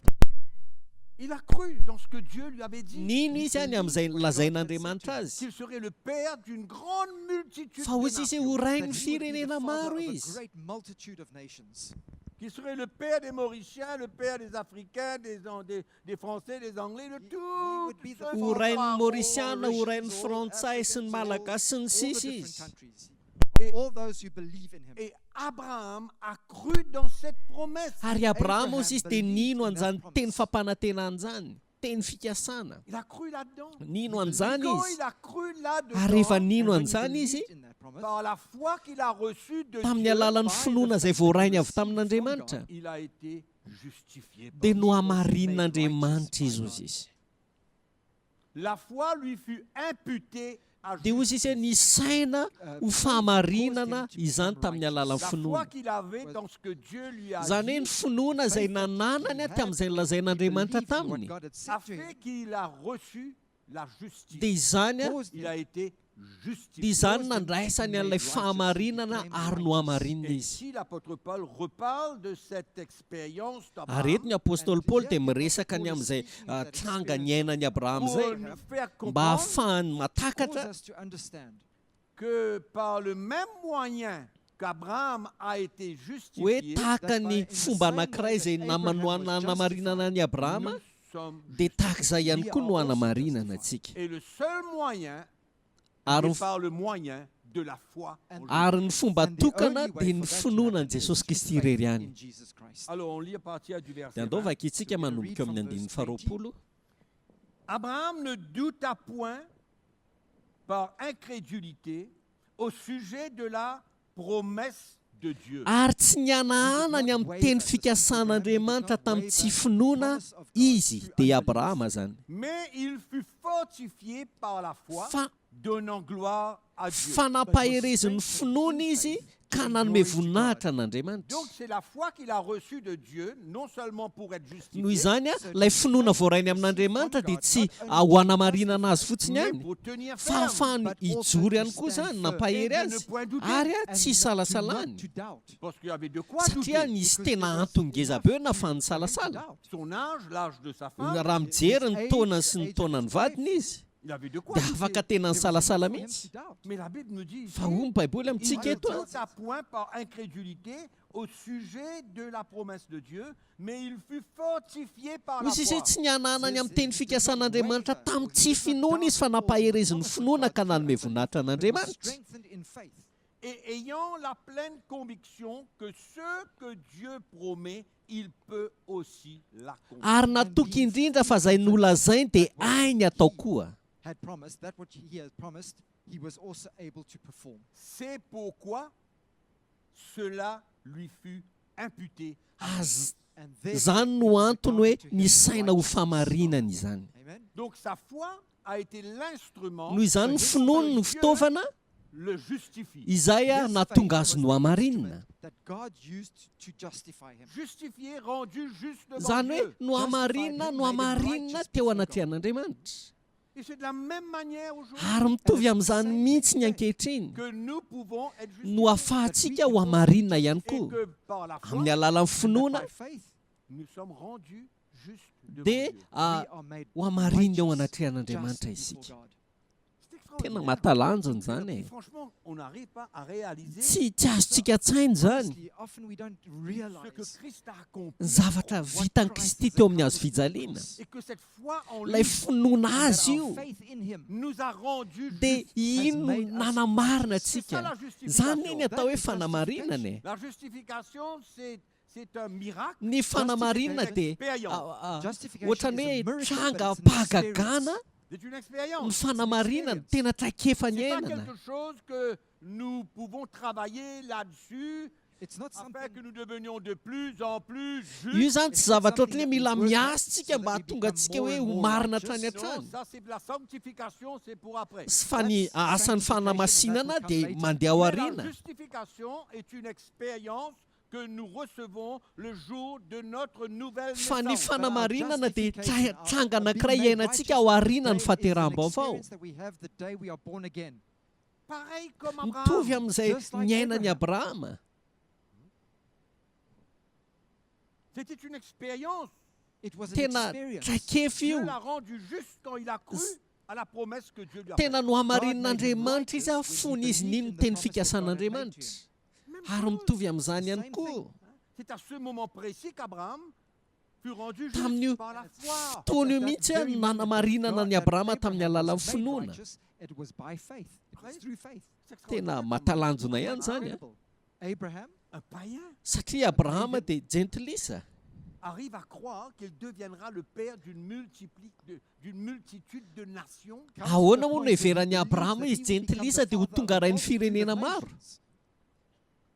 Il a cru dans ce que Dieu lui avait dit. nino izy any amin'izay lazain'andriamanitra azy Qu'il serait le père d'une grande multitude fa de hozy izy nations. ho rainy That he would be the firenena maro father of a izy great multitude of nations. Qu'il serait le père des Mauriciens, le père des Africains, des Français, des Anglais, de tout. would be the ceux qui ho sont rainy par- maurisiana ho rainy All frantsay sy ny Africans, malagasy sy ny all the sisy different izy countries. Et- All those who believe in him. Et Abraham a cru dans cette promesse. ary abrahama ozy izy dia Abraham nino believed in an'izany that teny promise. fampanantenan'izany teny fikasana Il a cru là-dedans. nino an'izany Quand izy il a cru ary rehefa là-dedans, nino And when he an'izany izy believed in that promise, par la foi qu'il a reçue de tamin'ny Dieu, alalan'ny finoana izay voarainy avy tamin'andriamanitra il a été justifié. par dia Dieu. no hamarin'andriamanitra izy ozy izy La foi lui fut imputée à dia ozy izy hoe nisaina ho fahamarinana izany tamin'ny alalan'ny La foi finoana qu'il avait dans ce que Dieu lui a zany hoe ny dit finoana izay nananany a tamin'izay nolazain'andriamanitra believed in what taminy God had a said to him. fait qu'il a reçu la justice. dia izany a Caused Il a été dia justifié. izany nandraisany an'ilay fahamarinana ary no hamarinina Et izy ici, l'apôtre Paul reparle de cette expérience ary eto d'Abraham ny apôstôly paoly dia miresaka ny amin'izay tranga ny ainany abrahama pour zay nous faire mba comprendre ahafahany Cause matakatra us to understand que par le même moyen qu'Abraham a été hoe justifié, tahaka ny fomba anankiray izay namarinana ny abrahama nous sommes dia tahaka izay ihany koa no hanamarinana antsika Et le seul moyen ary est par le moyen de la foi. en Jésus. ary ny fomba And the tokana only way dia ny for that to finoana happen ny jesosy is kristy faith irery ihany in Jesus Christ. Alors on lit à partir du verset dia andao 20. vakitsika manomboka amin'ny andininy faharoapolo Abraham ne douta point par incrédulité au sujet de la promesse de Dieu. ary tsy nianahana ny amin'ny teny fikasan'andriamanitra tamin'ny tsy finoana izy dia abrahama zany Mais il fut fortifié par la foi, fa donnant gloire à Dieu. fanampaherezin'ny finoana izy ka nanome voninahitra an'andriamanitra Donc c'est la foi qu'il a reçue de Dieu, non seulement pour être justifié, noho izany a ilay finoana voarainy amin'andriamanitra dia tsy ho hanamarinana azy fotsiny mais ihany pour tenir fa ferme. ahafahany hijory ihany koa zany nampahery azy ary a tsy hisalasala To doubt. Parce qu'il y avait de quoi satria douter. nisy tena antongeza be eo nahafahany salasala Son âge, l'âge de sa femme, raha mijery ny taonany sy ny taonany vadiny izy il avait de quoi dia douter. afaka tena ny salasala For him mihitsy to doubt. Mais la Bible nous dit ici, fa hoy ny baiboly il amintsika ne eto a douta point par incrédulité au sujet de la promesse de Dieu, mais il fut fortifié par la ozy izy foi. hoe tsy niananany amin'ny teny fikasan'andriamanitra tamin'ny tsy finoana izy fa nampaherezin'ny finoana ka nanome voninahitra an'andriamanitra Strengthened in faith. Et ayant la pleine conviction que ce que Dieu promet, il peut aussi l'accomplir. ary natoky indrindra fa izay nolazainy dia ainy atao koa Had promised that what he had promised, he was also able to perform. C'est pourquoi cela lui fut imputé. azy And therefore, zany no it was antony hoe accounted to him nisaina ho righteousness. famarinana izany Amen. Donc sa foi a été l'instrument noho izany ny finoana no fitaovana le justifie. izay a This nahatonga faith azy was no the hamarinina instrument that God used to justify him. Justifié, rendu juste devant zany hoe Dieu. no hamarinina no hamarinina teo anaty an'andriamanitra Et c'est de la même manière aujourd'hui ary mitovy amin'izany mihitsy ny ankehitriny que nous pouvons être justifiés. no ahafahantsika ho hamarinina ihany Et koa que par la foi, amin'ny alalan'ny And finoana that by faith, nous sommes rendus justes devant dia Dieu. we are made ho hamarinina eo righteous, anaty just an'andriamanitra before isika God. C'est tena extraordinaire. mahatalanjona zany Et e franchement, on n'arrive pas à réaliser tsy azontsika tsainy zany Honestly, often we don't ce que realize Christ a accompli. ny zavatra vitan'ny Kristy teo amin'ny hazo fijaliana Et que cette foi en ilay lui finoana that azy our io faith in him nous a rendus dia justes. ino made us nanamarina C'est ça la atsika justification. zany iny atao hoe fanamarinana e La justification, c'est un miracle. ny fanamarinana dia Expérience. Justification ohatrany is a hoe miracle, tranga but it's an mpahagagana C'est une ny expérience. fanamarinana tena traikefa ny C'est pas ainana quelque chose que nous pouvons travailler là-dessus It's not afin something que nous devenions de plus en plus io justes. zany tsy zavatra ohatry ny hoe mila miasintsika mba hahatonga antsika hoe ho marina hatrany Non, hatrany ça c'est de la sanctification, c'est pour après. sy fa ny asan'ny fanamasinana dia mandeha ao Mais la aoriana justification est une expérience que nous recevons le jour de notre nouvelle fa ny naissance. fanamarinana dia tranga anankiray iainantsika ao aoriana ny fahateram-baovao that we have the day we are born again. Pareil comme mitovy Abraham. amin'izay Just like niainany Abraham. abrahama C'était une expérience. It was an tena experience. traikefa Dieu io l'a rendu juste quand il a cru à la promesse que Dieu lui a tena faite. no hamarin'andriamanitra izy a fony izy niny teny fikasan'andriamanitra ary mitovy amin'izany ihany koa C'est à ce moment précis qu'Abraham fut rendu Tamin'io juste par la foi. fotoana io mihitsy a nanamarinana ny abrahama tamin'ny alalan'ny finoana It was by faith. It was through faith. C'est extraordinaire. tena mahatalanjona ihany zany a Incredible. Abraham Un païen satria abrahama dia gentilisa arrive à croire qu'il deviendra le père d'une multitude de nations. ahoana moa no heverany abrahama izy gentilisa dia ho tonga rain'ny firenena maro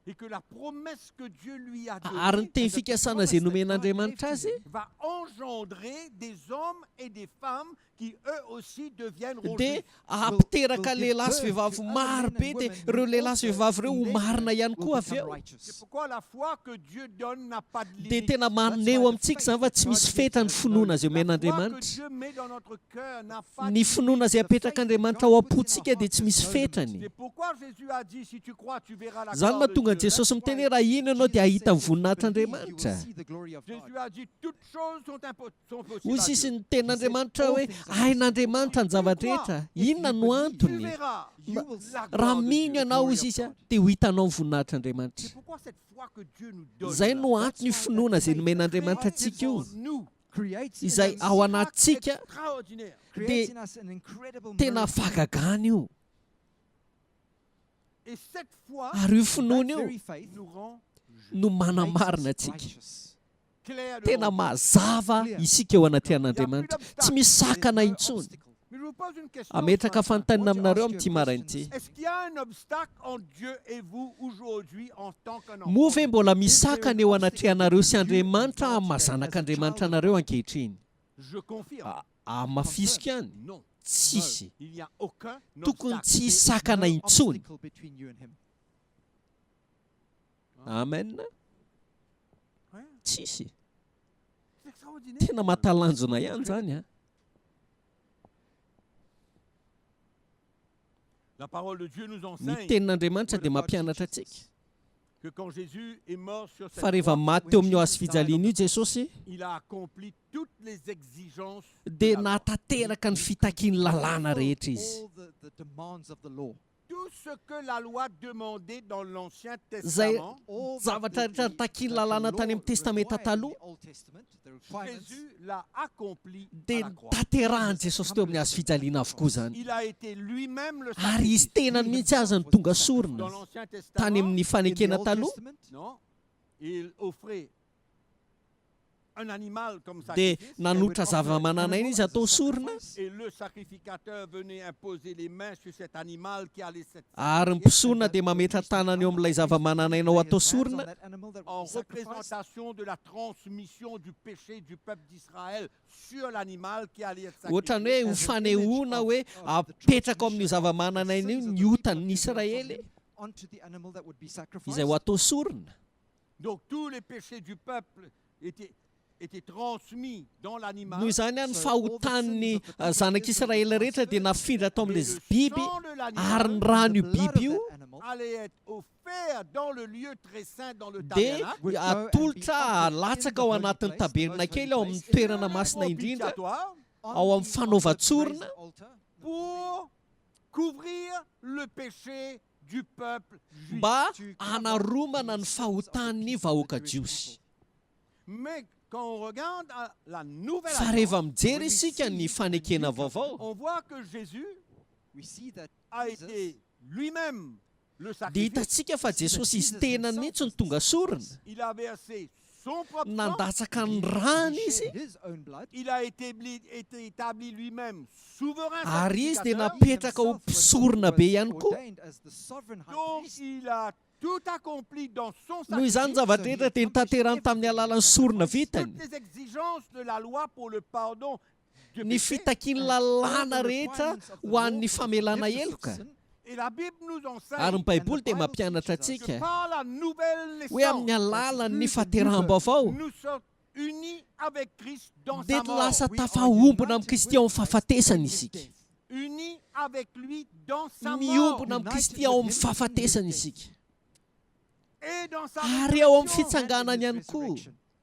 Et que la promesse que Dieu lui a ary ny donnée teny fikasana izay nomen'andriamanitra azy va engendrer des hommes et des femmes qui eux aussi deviendront dia justes. ampiteraka lehilahy sy vehivavy maro be dia ireo lehilahy sy vehivavy ireo ho marina ihany koa avy eo C'est pourquoi la foi que Dieu donne n'a pas de dia limite. tena maneo amintsika zany fa tsy misy feta ny finoana izay La foi que omen'andriamanitra Dieu met dans notre cœur n'a pas de ny limite. finoana izay apetrakaandriamanitra ao am-pontsika dia tsy misy fetrany C'est pourquoi Jésus a dit si tu crois tu verras la zany gloire de mahatonga Dieu. ny jesosy miteny hoe raha ino ianao dia ahita ny voninahitr'andriamanitra you will see the glory of God. Jésus a dit toutes choses sont hoy possibles. à sisy Dieu. ny ten'andriamanitra hoe hain'andriamanitra ny zavatra rehetra inona no Tu antony verras You will see la raha gloire de mino Dieu. ianao izy izy a dia ho hitanao ny voninahitr'andriamanitra C'est pourquoi cette foi que Dieu nous donne zay no antony io finoana izay nomen'andriamanitra antsika io nous creates izay in us, ao anatsika extraordinaire. creates in us an incredible tena miracle. fahagagana io Et cette foi ary io finoana That io very faith nous rend no makes us manamarina atsika righteous. clair devant tena Dieu. mazava isika eo anaty an'andriamanitra tsy misy sakana There is no intsony obstacle. Mais je vous pose une question. ametraka ce matin. fanontaniana aminareo amin'ity marain'ity Est-ce qu'il y a un obstacle entre Dieu et vous aujourd'hui en tant qu'un enfant? moa ve mbola misakana eo anatrehanareo sy andriamanitra amin'ny mahazanak'andriamanitra anareo ankehitriny Je confirme. mafisika any Non. tsisy Il n'y a aucun tokony obstacle. tsy sakana No intsony obstacle between you and him. amen Ouais, tsisy c'est extraordinaire. tena mahatalanjona ihany zany a La parole de Dieu nous ny enseigne tenin'andriamanitra dia mampianatra atsika que quand Jésus est mort sur cette fa reheva croix, maty teo amin'ny hazo fijaliana io jesosy il a accompli toutes les exigences de dia la loi. nahatateraka ny fitakiany lalàna rehetra izy All the demands of the law. Tout ce que la loi demandait dans l'Ancien zay Testament, All zavatra rehetra nitakiany lalàna tany amin'ny testamenta taloha Jésus l'a accompli à dia la croix. taterahany jesosy teo amin'ny hazo fijaliana avokoa zany Il a été lui-même le ary izy sacrifice. tenany mihitsy azy ny tonga Dans sorona l'Ancien tany Testament, amin'ny fanekena taloha non, il offrait un animal comme dia sacrifice nanotra zava-mananaina izy atao sorona et le sacrificateur venait imposer les mains sur cet animal qui allait s'être ary ny mpisoana dia mametra tanany eo amin'ilay zava-mananaina ao atao sorona en en sacrifice. représentation de la transmission du péché du peuple d'Israël sur l'animal qui allait être ohatrany sacrifié. hoe ho fanehoana hoe apetraka amin'io zava-manana iny ny otan'ny Israely Onto the animal that would be izay sacrificed. ho atao sorona. Donc tous les péchés du peuple étaient transmis dans l'animal. Noho izany ny fahotan'ny zanak'Israely rehetra dia nafindra atao Mais amin'ilay le biby sang de ary l'animal ny rano io The blood biby of io that animal allait être offert dans le lieu très saint, dans le dia tabernacle. atolotra alatsaka ao anatin'ny tabernakely ao amin'ny toerana masina indrindra Propitiatoire, ao amin'ny fanaovan-tsorona pour couvrir le péché du peuple juif. mba hanaromana ny fahotan'ny vahoaka jiosy. Mais quand on regarde à la nouvelle Fa rehefa alliance, mijery isika ny fanekena vaovao on voit que Jésus we see that a Jesus été lui-même le dia sacrifice. hitantsika fa Jesosy izy tena mihitsy ny tonga sorona. Il a versé son propre sang. Nandatsaka ny rano izy shed his own blood. Il a été établi lui-même souverain ary izy dia sacrificateur. napetraka ho mpisorona be ihany koa. Ordained as the sovereign high Donc priest. il a tout accompli dans son Noho izany sacrifice. zavatra rehetra dia nitanterany tamin'ny alalan'ny sorona vitany. Toutes les exigences de la loi pour le pardon de Ny péché. fitakiany lalàna rehetra ho an'ny famelana heloka. Et la Bible nous Ary enseigne ny Baiboly dia mampianatra que antsika par la nouvelle hoe amin'ny naissance, alalan'ny fahateraham-baovao nous sommes unis avec Christ dans dia sa mort. lasa tafahombona amin'ny Kristy ao amin'ny fahafatesana isika. Unis avec lui dans sa mort. Miombona amin'ny Kristy ao amin'ny fahafatesana isika. Et dans sa Ary ao amin'ny résurrection. fitsanganany ihany koa.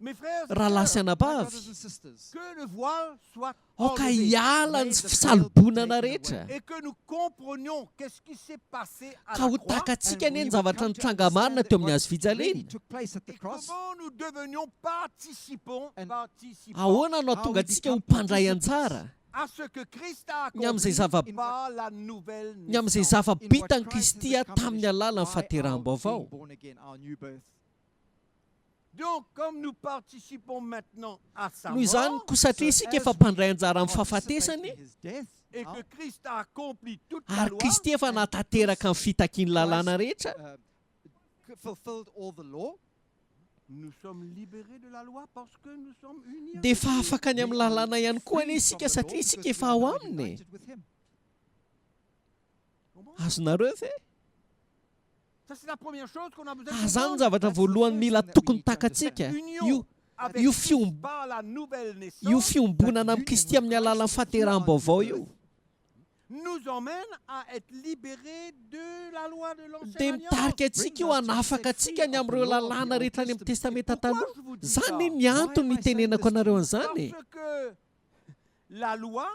Mes frères et Raha sœurs, lasy My anabavy brothers and sisters, que le voile soit aoka enlevé hiala ny fisalobonana rehetra et que nous comprenions qu'est-ce qui s'est passé à ka la ho croix takatsika ny zavatra nitranga marina teo amin'ny hazo really fijaliana. took place at the et cross. comment nous devenions participants Ahoana no atonga antsika ho mpandray anjara à ce que Christ a ny amin'izay accompli zava- par la nouvelle ny amin'izay naissance. zava-bitany Kristy tamin'ny alalan'ny fahateraham-baovao. Born again, our new birth. Donc comme nous participons maintenant à sa Noho izany mort ko satria isika efa mpandray anjara amin'ny fahafatesany Participate in his death, et now, que Christ a accompli toute la ary loi, Kristy efa natateraka amin'ny fitakiany lalàna rehetra fulfilled all the law. nous sommes libérés de la loi parce que nous sommes unis dia avec efa afaka ny amin'ny lalàna ihany koa anie isika satria isika efa ao aminy. United with him. Azonareo ve? Ça c'est la première chose qu'on a besoin de Zany comprendre. zavatra voalohany mila tokony takatsika. Union avec io Christ fiom- par la nouvelle naissance io fiombonana amin'ny Kristy amin'ny alalan'ny fahateraham-baovao io nous emmène à être libérés de la loi de dia l'ancienne alliance. mitarika antsika io hanafaka antsika ny amin'ireo lalàna rehetra any amin'ny testamenta taloha. Zany ny antony nitenenako anareo an'izany. Parce que la loi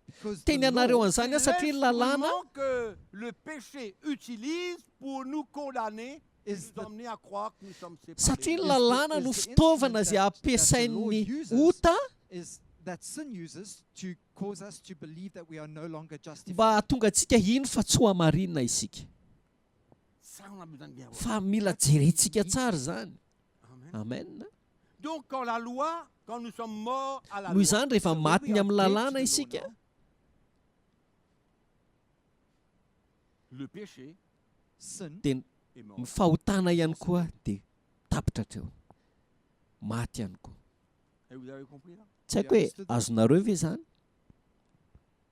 Because Teny the law anareo an'izany satria ny lalàna l'instrument que le péché utilise pour nous condamner et is nous the emmener à croire que nous sommes séparés. satria ny is the- lalàna is no the fitaovana instrument izay that the ampiasain'ny Lord uses ota is that sin uses to cause us to believe that we are no longer justified. mba hatonga antsika hino fa tsy ho hamarinina isika. Ça, on a besoin de bien voir. Fa mila jerentsika tsara zany. Amen. Amen. Donc, quand nous sommes morts à la Noho loi, izany rehefa maty ny amin'ny lalàna isika le péché Sin dia est mort. ny fahotana ihany koa dia tapitra hatreo. Maty ihany koa. Et vous avez compris là? Tsy haiko hoe azonareo ve zany?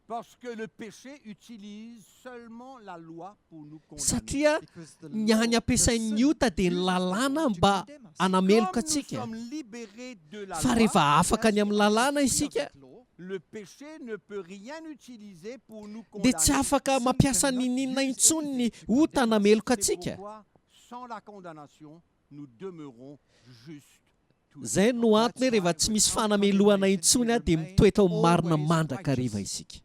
Parce que le péché utilise seulement la loi pour nous condamner. Satria because the ny any law- ampiasain'ny the sin ota dia ny uses lalàna the law to mba condemn us. hanameloka Comme nous antsika. sommes libérés de la Fa loi, rehefa afaka ny As amin'ny we are lalàna free of isika that law, le péché ne peut rien utiliser pour nous dia condamner. tsy afaka mampiasa ny ninona intsony ny ota hanameloka C'est antsika. pourquoi, sans la condamnation, nous demeurons justes. tous. Zay no antony hoe rehefa tsy misy fanamelohana intsony a dia mitoetra ho marina mandrakariva isika.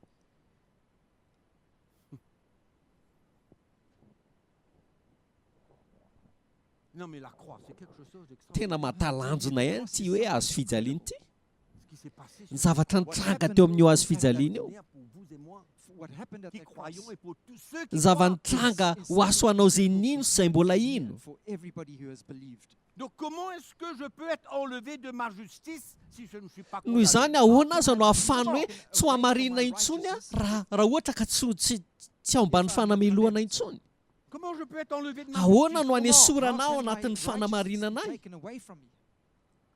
Non, mais la croix, c'est quelque chose d'extraordinaire. Tena mahatalanjona ihany ty hoe hazo fijaliana ty. Ce qui s'est passé Ny sur zavatra nitranga teo amin'io hazo fijaliana io. pour vous et moi what happened at qui the cross croyons et pour tous ceux qui Ny croient. zava-nitranga ho aso anao izay nino sy izay mbola ino. for everybody who has believed. Donc comment est-ce que je peux être enlevé de ma justice si je ne suis pas Noho condamné? izany ahoana azo anao ahafany hoe tsy ho hamarinina intsony a raha ohatra ka tsy ao ambany fanamelohana intsony. Comment je peux être enlevé de ma ahoana no justice? Comment? hanesoranao How can my anatin'ny fanamarinanay righteousness be taken away from me?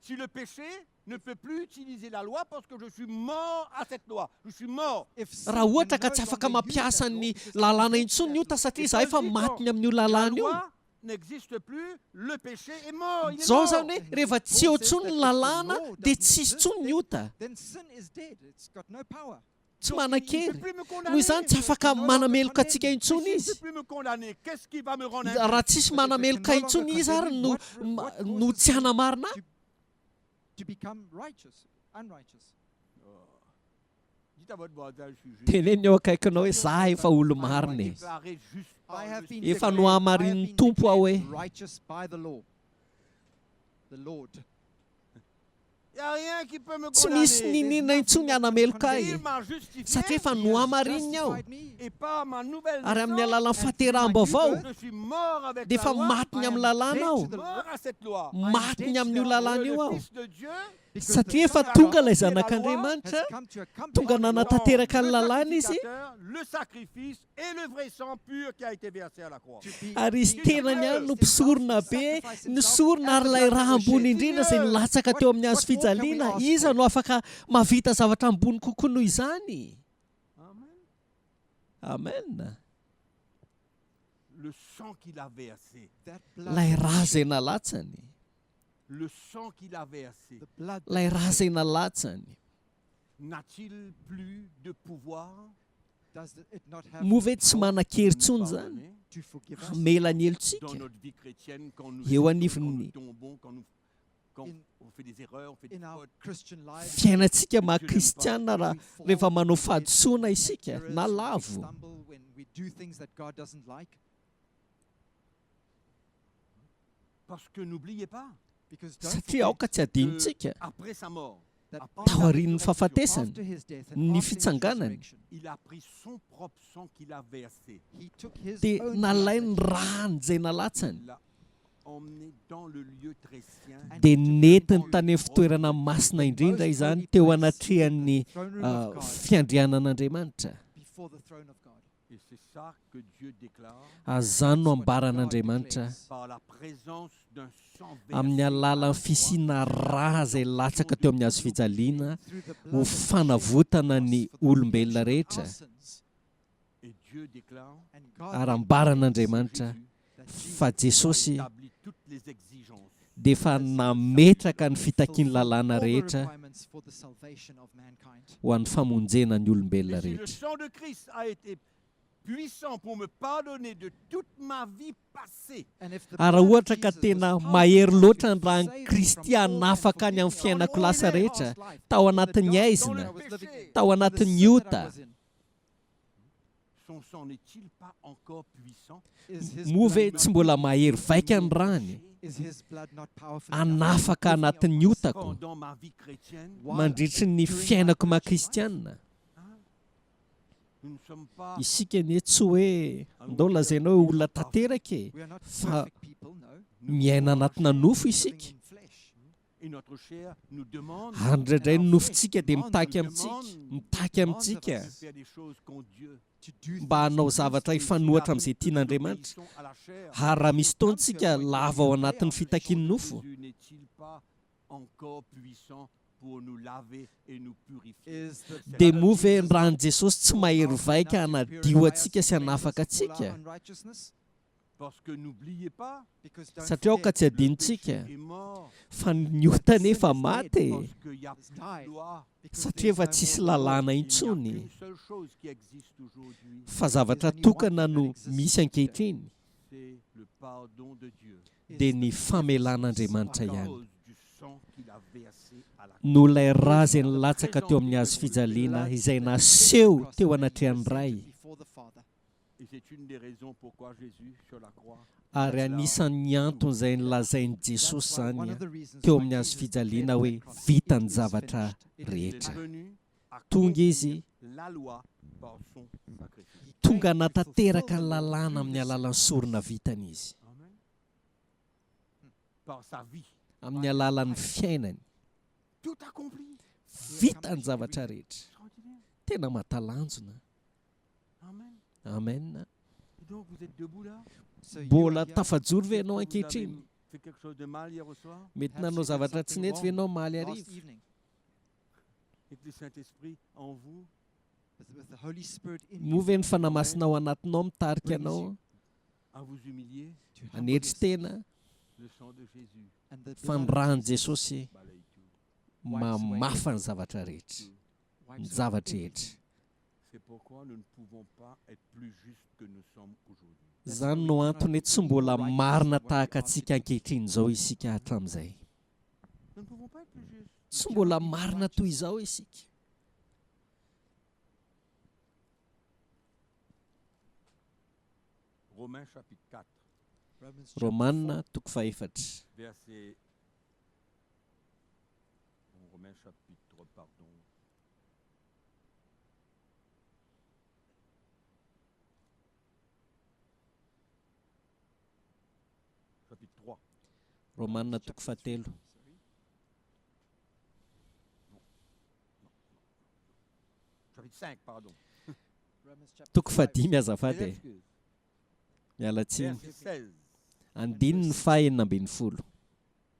Si le péché ne peut plus utiliser la loi parce que je suis mort à cette loi. Je suis mort. If sin raha ohatra can ka tsy no afaka longer use mampiasa that law ny because I'm lalàna dead to intsony that ny ota law. satria Et za efa Paul dit, matiny amin'io La lalàna io loi n'existe plus, le péché est mort. Il est zao mort. zany hoe rehefa tsy eo ntsony ny lalàna dia tsisy ntsony ny ota Then sin is dead. It's got no power. tsy Donc, il ne manan-kery peut plus me noho condamner. izany tsy afaka manameloka antsika intsony Et s'il ne izy peut plus me condamner, qu'est-ce qui va me rendre raha impur? tsisy manameloka intsony izy ary no tsy hanamarina To become righteous, unrighteous. Dites à votre voisin, je suis juste. teneny eo akaikinao hoe za efa olo I marina am izy déclaré juste par I le have been Seigneur. Efa declared- nohamarin'ny I have been tompo aho hoe declared righteous by the law. The Lord. Il n'y a rien qui peut me tsy misy condamner. ninina intsony hanameloka Il ahy m'a justifié satria efa nohamarininy aho Justified me. et par ma nouvelle ary amin'ny naissance, alalan'ny fahateraham-baovao je suis mort avec dia la efa loi, matiny amin'ny lalàna aho mort à cette loi. matiny amin'io lalàna io Le aho Fils de Dieu Because satria the efa Son of tonga God ilay la loi zanak'andriamanitra has come to accomplish tonga the law. nanatanteraka ny le lalàna izy sacrificateur, le sacrifice et le vrai sang pur qui a été versé à la croix. To be- ary izy tenany ihany no mpisorona be nisorona ary ilay raha ambony indrindra izay nilatsaka teo amin'ny hazo fijaliana iza no afaka mavita zavatra ambony kokoa noho izany Amen. amen Le sang qu'il a versé, that blood, ilay raha izay nalatsany le sang qu'il a versé, the blood that ilay raha izay nalatsany n'a-t-il plus de pouvoir does it not have moa ve tsy manan-kery de tsony nous zany pardonner to forgive us mela ny dans elontsika notre vie chrétienne quand nous, Eo quand anivon'ny- nous tombons, quand In- on fait des erreurs, on fait des in our fautes. Christian lives? fiainantsika maha-kristianina raha rehefa manao fahadosoana isika na lavo Stumble when we do things that God doesn't like. Parce que n'oubliez pas Because don't satria aoka tsy adinontsika que après sa mort, that après tao la aorian'ny résurrection, fahafatesany after his death and Ny after his fitsanganany. resurrection, il a pris son propre sang qu'il a versé. he took his dia own nalay blood ny rany izay nalatsany Il l'a emmené dans le lieu très saint. and dia he took nentiny him tany amin'ny fitoerana masina indrindra izany teo anatrehan'ny throne room of God, fiandrianan'andriamanitra before the throne of God. Et c'est ça que Dieu déclare azany no That's what ambaran'andriamanitra God declares. par la présence d'un sang amin'ny versé à la alalan'ny croix. fisiana raha izay latsaka teo amin'ny hazo fijaliana Through the blood ho that was fanavotana shed ny for the olombelona redemption of rehetra our sins. Et Dieu déclare And God ary ambaran'andriamanitra Jésus that Jesus fa a jesosy établi toutes les exigences dia efa nametraka ny fitakiany fulfilled lalàna all the rehetra requirements for the salvation of mankind. ho an'ny famonjena ny olombelona Et si le rehetra sang de Christ a été puissant pour me pardonner de toute ma vie passée, And if the ary raha blood of ohatra ka Jesus tena was mahery powerful loatra to ny raha save ny me kristy from all hanafaka any and amin'ny fiainako lasa forgive me rehetra of past life, tao in the anatin'ny dark aizina zone I was living in, tao in the anatin'ny sin that I ota was in, son sang n'est-il pas encore puissant is his moa ve blood tsy not- mbola mahery vaika ny rany is his blood not powerful enough anafaka to forgive anatin'ny us? otako pendant ma vie chrétienne? While mandritry ny during my fiainako Christian maha-kristianina Nous ne sommes pas isika anie tsy hoe ndao lazainao hoe olona tanteraka e We are not fa perfect people, no. nous miaina pouvons anatina nofo Living isika in flesh. et notre chair nous demande ary indraindray ny our nofontsika dia flesh mitaky demands, amintsika nous mitaky amintsika de faire des choses contre Dieu. To do mba things hanao pleasing zavatra to ifanohatra Et amin'izay si tian'andriamanitra nous obéissons à la chair, ary raha misy taontsika lava ao anatin'ny fitakiany nofo Jésus n'est-il pas encore puissant pour nous laver et nous purifier? is the dia blood of moa ve Jesus ny ran'i not jesosy tsy powerful mahery enough vaika to hanadio purify us, antsika sy cleanse us hanafaka of all our antsika unrighteousness? Parce que n'oubliez pas, Because don't satria aoka forget, tsy le adinontsika péché est mort fa ny ota nefa maty parce qu'il n'y a It's plus died. de loi. because satria there's efa no tsisy more law. lalàna Il n'y a intsony qu'une seule chose qui existe aujourd'hui, fa zavatra tokana no misy ankehitriny c'est le pardon de Dieu Is dia the ny forgiveness famelan'andriamanitra à ihany cause du sang qu'il a versé à la croix. no ilay raha izay nilatsaka teo amin'ny hazo fijaliana izay naseho teo anatrehan'ny ray before the Father. Et c'est une des raisons pourquoi Jésus, sur la croix, ary anisan'ny antony izay nilazain'i jesosy That's why one zany of the reasons teo why amin'ny hazo Jesus fijaliana declared hoe on the cross, vita "It ny is zavatra finished." It is il est rehetra venu tonga izy accomplir la loi par son sacrifice. He tonga came to natanteraka fulfill ny the law lalàna through amin'ny his alalan'ny sorona vitany izy Amen. Par sa vie, amin'ny alalan'ny fiainany tout accompli. vita ny zavatra rehetra Extraordinaire. tena mahatalanjona Amen. amen Et donc vous êtes debout là? So you mbola are here. tafajoro ve ianao Vous ankehitriny avez fait quelque chose de mal hier au soir? mety Perhaps nanao you did zavatra tsy something nety ve wrong ianao maly last ariva evening. Et que le Saint-Esprit en vous With the Holy Spirit in moa you ve ny fanamasinao anatinao mitarika anao à vous humilier, to humble anetry yourself. tena le sang de Jésus And the fa ny blood of rany Jesus jesosy balaye tout. mamafa ny zavatra rehetra wipes ny away zavatra everything. rehetra C'est pourquoi nous ne pouvons pas être plus justes que nous sommes aujourd'hui. zany no antony tsy mbola marina tahaka antsika ankehitriny zao isika hatramin'izay Nous ne pouvons pas être plus justes. tsy mbola marina toy izao isika Romains chapitre 4, Romans chapter romanina 4, toko faefatra verset... Romains chapitre, pardon. Chapitre 3. romanina toko fahatelo Chapitre 5, pardon. Romans chapter toko 5. fahadimy azafady Mes e excuses. miala tsiny Verset 16. andininy fahenina ambin'ny folo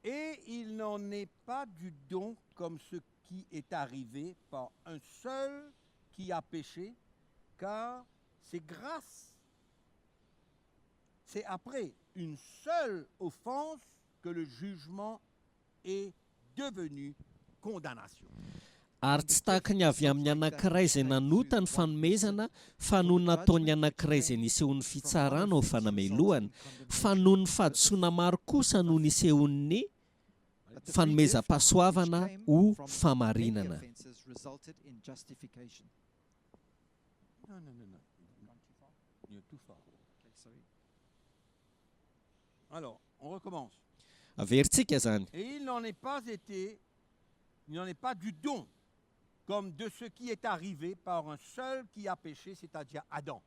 Et il n'en est pas du don comme ce qui est arrivé par un seul qui a péché, car c'est grâce. C'est après une seule offense que le jugement est devenu condamnation. ary tsy tahaka ny avy amin'ny anankiray izay nanota ny fanomezana fa noho ny nataony anankiray izay nisehon'ny fitsarana ho fanamelohana fa noho ny fahadisoana maro kosa no nisehon'ny But the free fanomezam-pahasoavana gift which ho came from famarinana many offenses resulted in justification. Non, non, non, non. Il est tout fort. Okay, sorry. Alors, on recommence. averintsika zany Et il n'en est pas du don, comme de ce qui est arrivé par un seul qui a péché, c'est-à-dire Adam.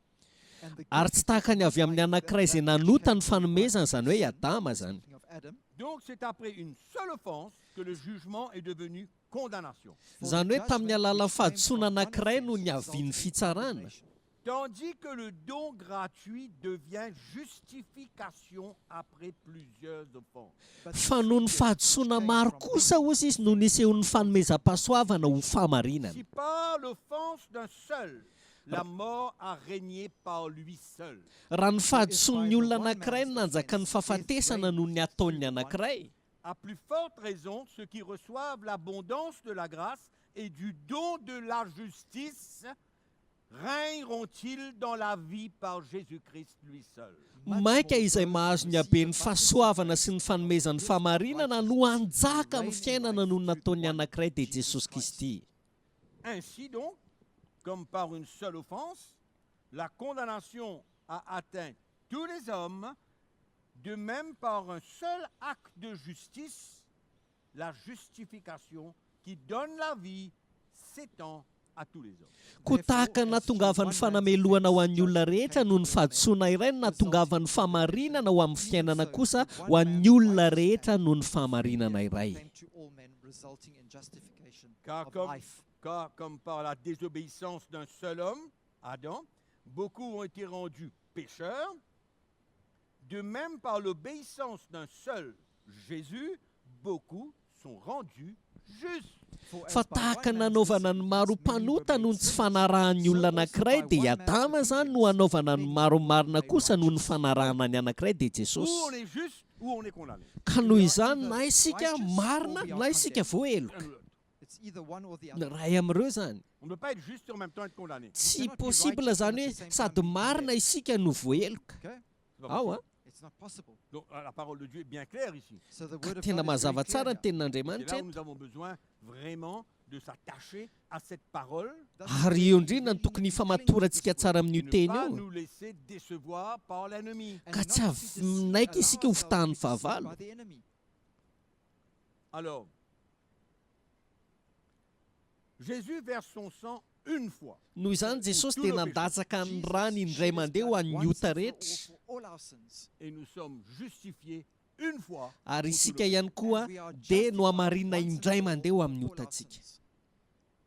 And the ary gift tsy tahaka ny avy amin'ny anankiray izay nanota ny fanomezana zany hoe adama zany of Adam, Donc c'est après une seule offense que le jugement est devenu condamnation. for zany the hoe tamin'ny judgment alalan'ny which came fahadisoana from one anankiray no offense niaviany resulted in fitsarana condemnation. Tandis que le don gratuit devient justification après plusieurs offenses. But the fa free noho ny gift fahadisoana which came maro from kosa ozy izy no nisehon'ny fanomezam-pahasoavana ho famarinana Si par l'offense d'un seul, la mort a régné par lui seul, raha ny fahadisoan'ny olona anankiray no nanjaka ny fahafatesana noho ny ataon'ny anankiray à plus forte raison ceux qui reçoivent l'abondance de la grâce et du don de la justice règneront-ils dans la vie par Jésus-Christ lui seul. maika izay mahazo ny haben'ny fahasoavana sy ny fanomezan'ny famarinana no hanjaka amin'ny fiainana noho ny nataon'ny anankiray dia jesosy kristy Ainsi donc, comme par une seule offense, la condamnation a atteint tous les hommes, de même par un seul acte de justice, la justification qui donne la vie s'étend à tous les hommes. koa tahaka ny natongavan'ny fanamelohana ho an'ny olona rehetra noho ny fahadisoana iray no natongavan'ny famarinana ho amin'ny fiainana kosa ho an'ny olona rehetra noho ny famarinana iray came to all men, resulting in justification Car of comme, life. car comme par la désobéissance d'un seul homme, Adam, beaucoup ont été rendus pécheurs, de même par l'obéissance d'un seul, Jésus, beaucoup sont rendus justes. For as fa by tahaka one man's nanaovana ny maro disobedience many mpanota were noho made ny tsy sinners, fanarahan'ny olona so also anankiray by dia one man's adama zany no obedience hanaovana ny many maro were marina made kosa noho ny righteous. fanarahana ny anankiray dia Ou jesosy on est juste, ou on est condamné. ka noho izany na isika marina na isika voaheloka L'un ou l'autre. It's either one or the other. ray amin'ireo zany On ne peut pas être juste et en même temps être condamné. tsy possible zany hoe sady marina isika no voaheloka Okay? C'est pas ao possible. a It's not possible. Donc la parole de Dieu est bien claire ici. So the ka word of tena God is mazava very tsara clear ny here. C'est tenin'andriamanitra là où eto nous avons besoin vraiment de s'attacher à cette parole That's ary why eo we indrindra ny really tokony need to cling famatorantsika to this tsara word amin'io et ne teny pas io nous laisser décevoir par l'ennemi. and ka not tsy to avinaika allow isika ho ourselves to fitahan'ny be deceived fahavalo by the enemy. Alors, Jésus verse son sang une fois. noho izany jesosy dia nandatsaka ny rany indray mandeha ho an'ny ota rehetra For all our sins. Et nous sommes justifiés une fois. ary pour tout isika le ihany koa And we are dia no justified hamarina once and indray for all mandeha ho for amin'ny all our otantsika sins.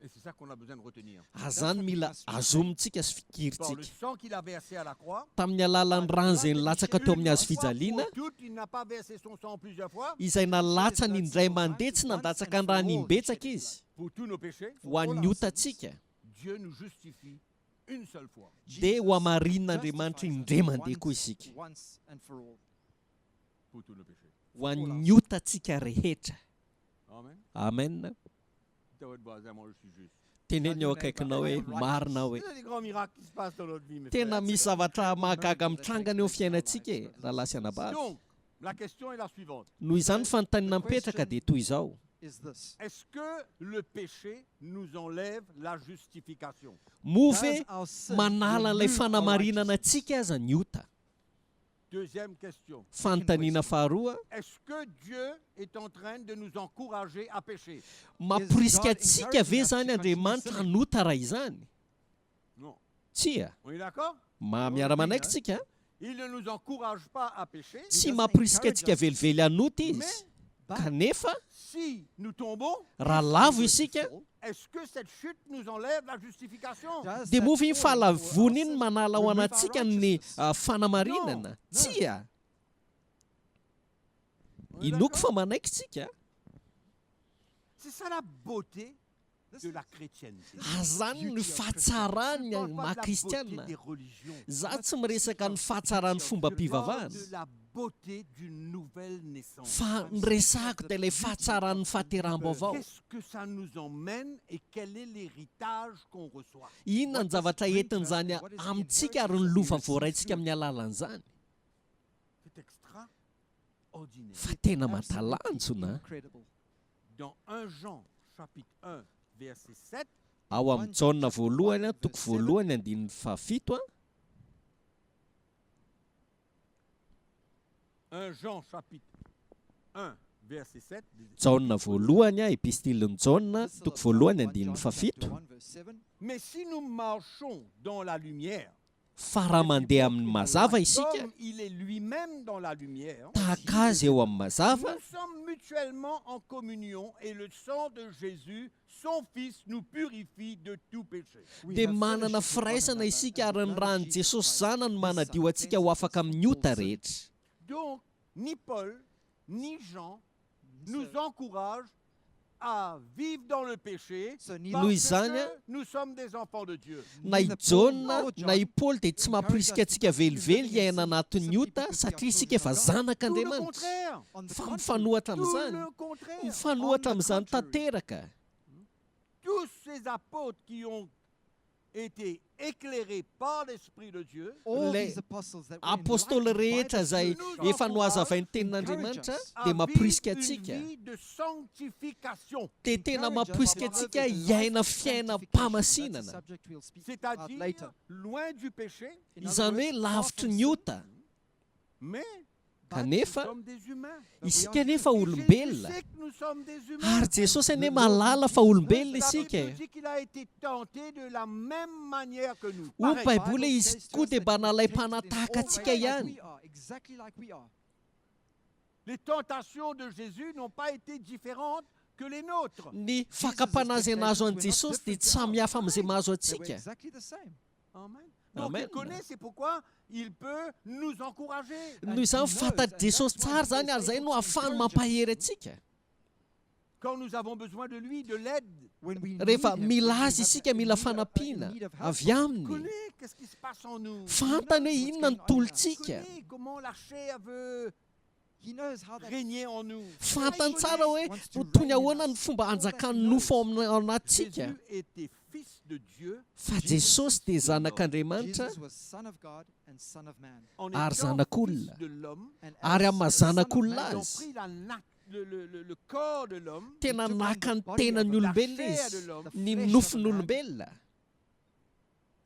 Et c'est ça qu'on a besoin de retenir. Azany mila azomintsika sy Par le fikirintsika. sang qu'il a versé à la croix, Tamin'ny alalan'ny rano izay nilatsaka tao amin'ny hazo fijaliana, il n'a pas versé son sang plusieurs fois izay nalatsany indray mandeha tsy nandatsaka ny rano imbetsaka izy pour tous nos péchés. ho an'ny otantsika. Dieu nous justifie une seule fois. Dia ho hamarin'Andriamanitra indray mandeha koa isika once and for all. Pour tous nos péchés. ho an'ny otantsika rehetra. Amen. Amen. Dites à votre voisin, moi je suis juste. Teneny eo akaikinao hoe marina hoe Il y a des grands miracles qui se passent dans notre vie, mes tena frères. misy zavatra mahagaga mitrangana eo fiainantsika e, raha lasy anabary. Donc, la question est la suivante. Noho izany fanontaniana mipetraka dia toy izao: Is this? Est-ce que le péché nous enlève la justification? move Does our sin manala an'ilay remove our fanamarinana righteousness? antsika aza ny ota? Deuxième question. Fanontaniana faharoa: Est-ce que Dieu est en train de nous encourager à pécher? mamporisika antsika ve zany Andriamanitra hanota raha izany? Non. Tsia, On est d'accord? miara-manaiky tsika, Il ne nous encourage pas à pécher. tsy mamporisika antsika velively hanota izy. Mais Kanefa si nous tombons, raha lavo isika est-ce que cette chute nous enlève la justification? Does dia that mova iny fall fahalavony iny for our manala ho sin remove anatsika our ny righteousness? fanamarinana? Tsia, On est inoko d'accord? fa manaiky tsika. C'est ça la beauté de la chrétienté. Azany ny fahatsarany Je parle pas de la maha-kristiana. beauté des religions. Za tsy miresaka ny fahatsarany fomba Je parle mpivavahana, de la beauté d'une nouvelle naissance. fa miresahako dia ilay fahatsarany fahateram-baovao. Qu'est-ce que ça nous emmène et quel est l'héritage qu'on reçoit? Inona ny zavatra entin'izany amintsika ary ny lova voaraintsika amin'ny alalan'izany? C'est extraordinaire. Fa tena matalantsona. Incredible. Dans 1 Jean chapitre 1 verset 7, Ao amin'ny Jaona voalohany, toko voalohany, andininy fahafito. 1 Jean chapitre 1 verset 7, Jaona voalohany, epistiliny Jaona, This is toko of voalohany, 1 andininy John fahafito. chapter 1 verse 7. mais si nous marchons dans la lumière, Fa raha mandeha amin'ny mazava isika, comme il est lui-même dans la lumière, tahaka azy eo amin'ny mazava, nous sommes mutuellement en communion et le sang de Jésus, son Fils, nous purifie de tout péché. We dia have manana fellowship with one firaisana another, isika and the ary ny blood of rany Jesus Jesosy Christ, zanany his manadio Son, antsika ho afaka amin'ny cleanses ota all sin. rehetra. Donc, ni Paul, ni Jean nous So- encouragent à vivre dans le péché So neither- parce Nous izany, que nous sommes des enfants de Dieu. Na i Neither Paul Jaona nor John na i Paul dia tsy mamporisika antsika velively iaina anatin'ny ota satria isika efa Tout le zanak'Andriamanitra. contraire. On the Fa contrary, mifanohatra Tout amin'izany, le contraire. mifanohatra amin'izany tanteraka. Tous ces apôtres qui ont été éclairés par l'Esprit de Dieu all Le these apostles that were apôstôly enlightened by rehetra the izay Spirit efa noazavain'ny tenin'Andriamanitra dia mamporisika à vivre antsika. une vie de sanctification, Dia tena encourage us mamporisika to antsika live a life hiaina of fiaina sanctification. That's a mpamasinana. subject we'll speak about c'est-à-dire later. loin du péché, In other Izany hoe words, lavitry far from ny sin, ota. mais but Kanefa comme des humains. isika nefa Et Jésus olombelona. sait que nous sommes des humains. Ary Jesosy anie mahalala fa olombelona La isika. Bible dit qu'il a été tenté de la même manière que nous. Hoy Pareil. Baiboly hoe izy koa dia mba nalay mpanataka antsika ihany. Exactly like we are. Les tentations de Jésus n'ont pas été différentes que les nôtres. Ny fakapanazy anazo an'i Jesosy dia tsy samihafa amin'izay mahazo They were antsika. exactly the same. Amen. Donc Amen. il connaît, c'est pourquoi il peut nous encourager. Noho izany fantatry Jesosy tsara zany ary zay no ahafahany mampahery antsika. Quand nous avons besoin de lui, de l'aide. When we Rehefa need him, mila when we azy have isika in mila need of- in fanampiana need of help. avy Il aminy. connaît qu'est-ce qui se passe en nous. Fantany hoe inona ny Il tolontsika. connaît comment la chair veut He knows how that régner en nous. Fantany tsara hoe wants to toy ny reign in ahoana ny us. fomba All that hanjakan'ny he nofo knows. ao anatsika. Jésus était fils de Dieu Fa Jesosy dia zanak'Andriamanitra Jesus was son of God and son of man. en Ary étant zanak'olona. fils de l'homme. And Ary as amin'ny the son of zanak'olona man, Ils ont azy. pris le corps de l'homme, Tena took on naka the ny body tenany of a- olombelona la chair izy. de l'homme. Ny flesh of a nofon'olombelona.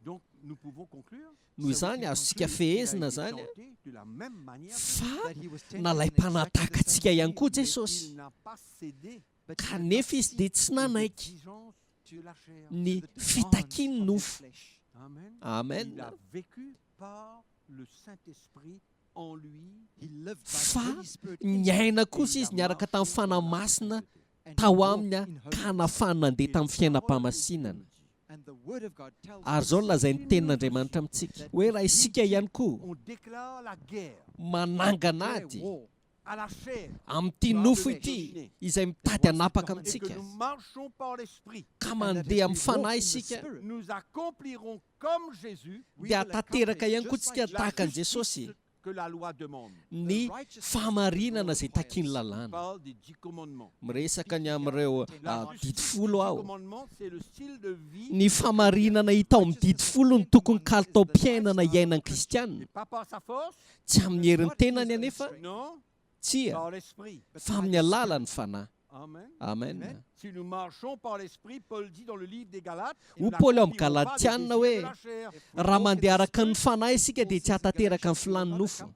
donc nous pouvons conclure Noho izany azontsika fehezina qu'il a zany été tenté de la même manière. fa that he was tempted nalay in exactly mpanataka the same antsika ihany way, koa Mais Jesosy. il n'a pas cédé but he did Kanefa not izy dia tsy nanaiky l'exigence de la chair. ny to the demands fitakiany of his nofo. flesh. Amen. Amen. Il a vécu par le Saint-Esprit en lui. He lived by Fa the Holy Spirit in him. niaina kosa izy niaraka tamin'ny fanahy masina and tao walk aminy a in ka holiness. nafany nandeha tamin'ny fiainam-pamasinana And the word of God tells ary us zao no lazain'ny tenin'andriamanitra amintsika hoe raha isika ihany koa On déclare la guerre manangana declare ady war à la chair amin'ity nofo ity izay mitady hanapaka et que amintsika nous marchons par l'esprit. ka and that mandeha as amin'ny we walk fanahy in the isika Spirit, Nous accomplirons comme Jésus we dia will tanteraka accomplish ihany koa just tsika like tahaka la an'i Jesosy justice que la loi demande. ny fahamarinana zay takiany Il lalàna parle des 10 commandements. miresaka ny amin'ireo La justice didy des folo 10 aho commandements, c'est le style de vie ny fahamarinana hita ao amin'ny didy folo ny tokony kalitao-piainana iainan'ny kristianina et pas par sa force, tsy amin'ny herin'ny tenany anefa non, tsia par l'esprit. fa amin'ny alalany fanahy Amen. amen Si nous marchons par l'esprit, Paul dit dans le livre des Galates, Ho nous Paul ao amin'ny n'accomplirons pas les Galatiana désirs hoe, de la chair. raha mandeha araka ny fanahy isika dia tsy hatateraka ny filan'ny nofo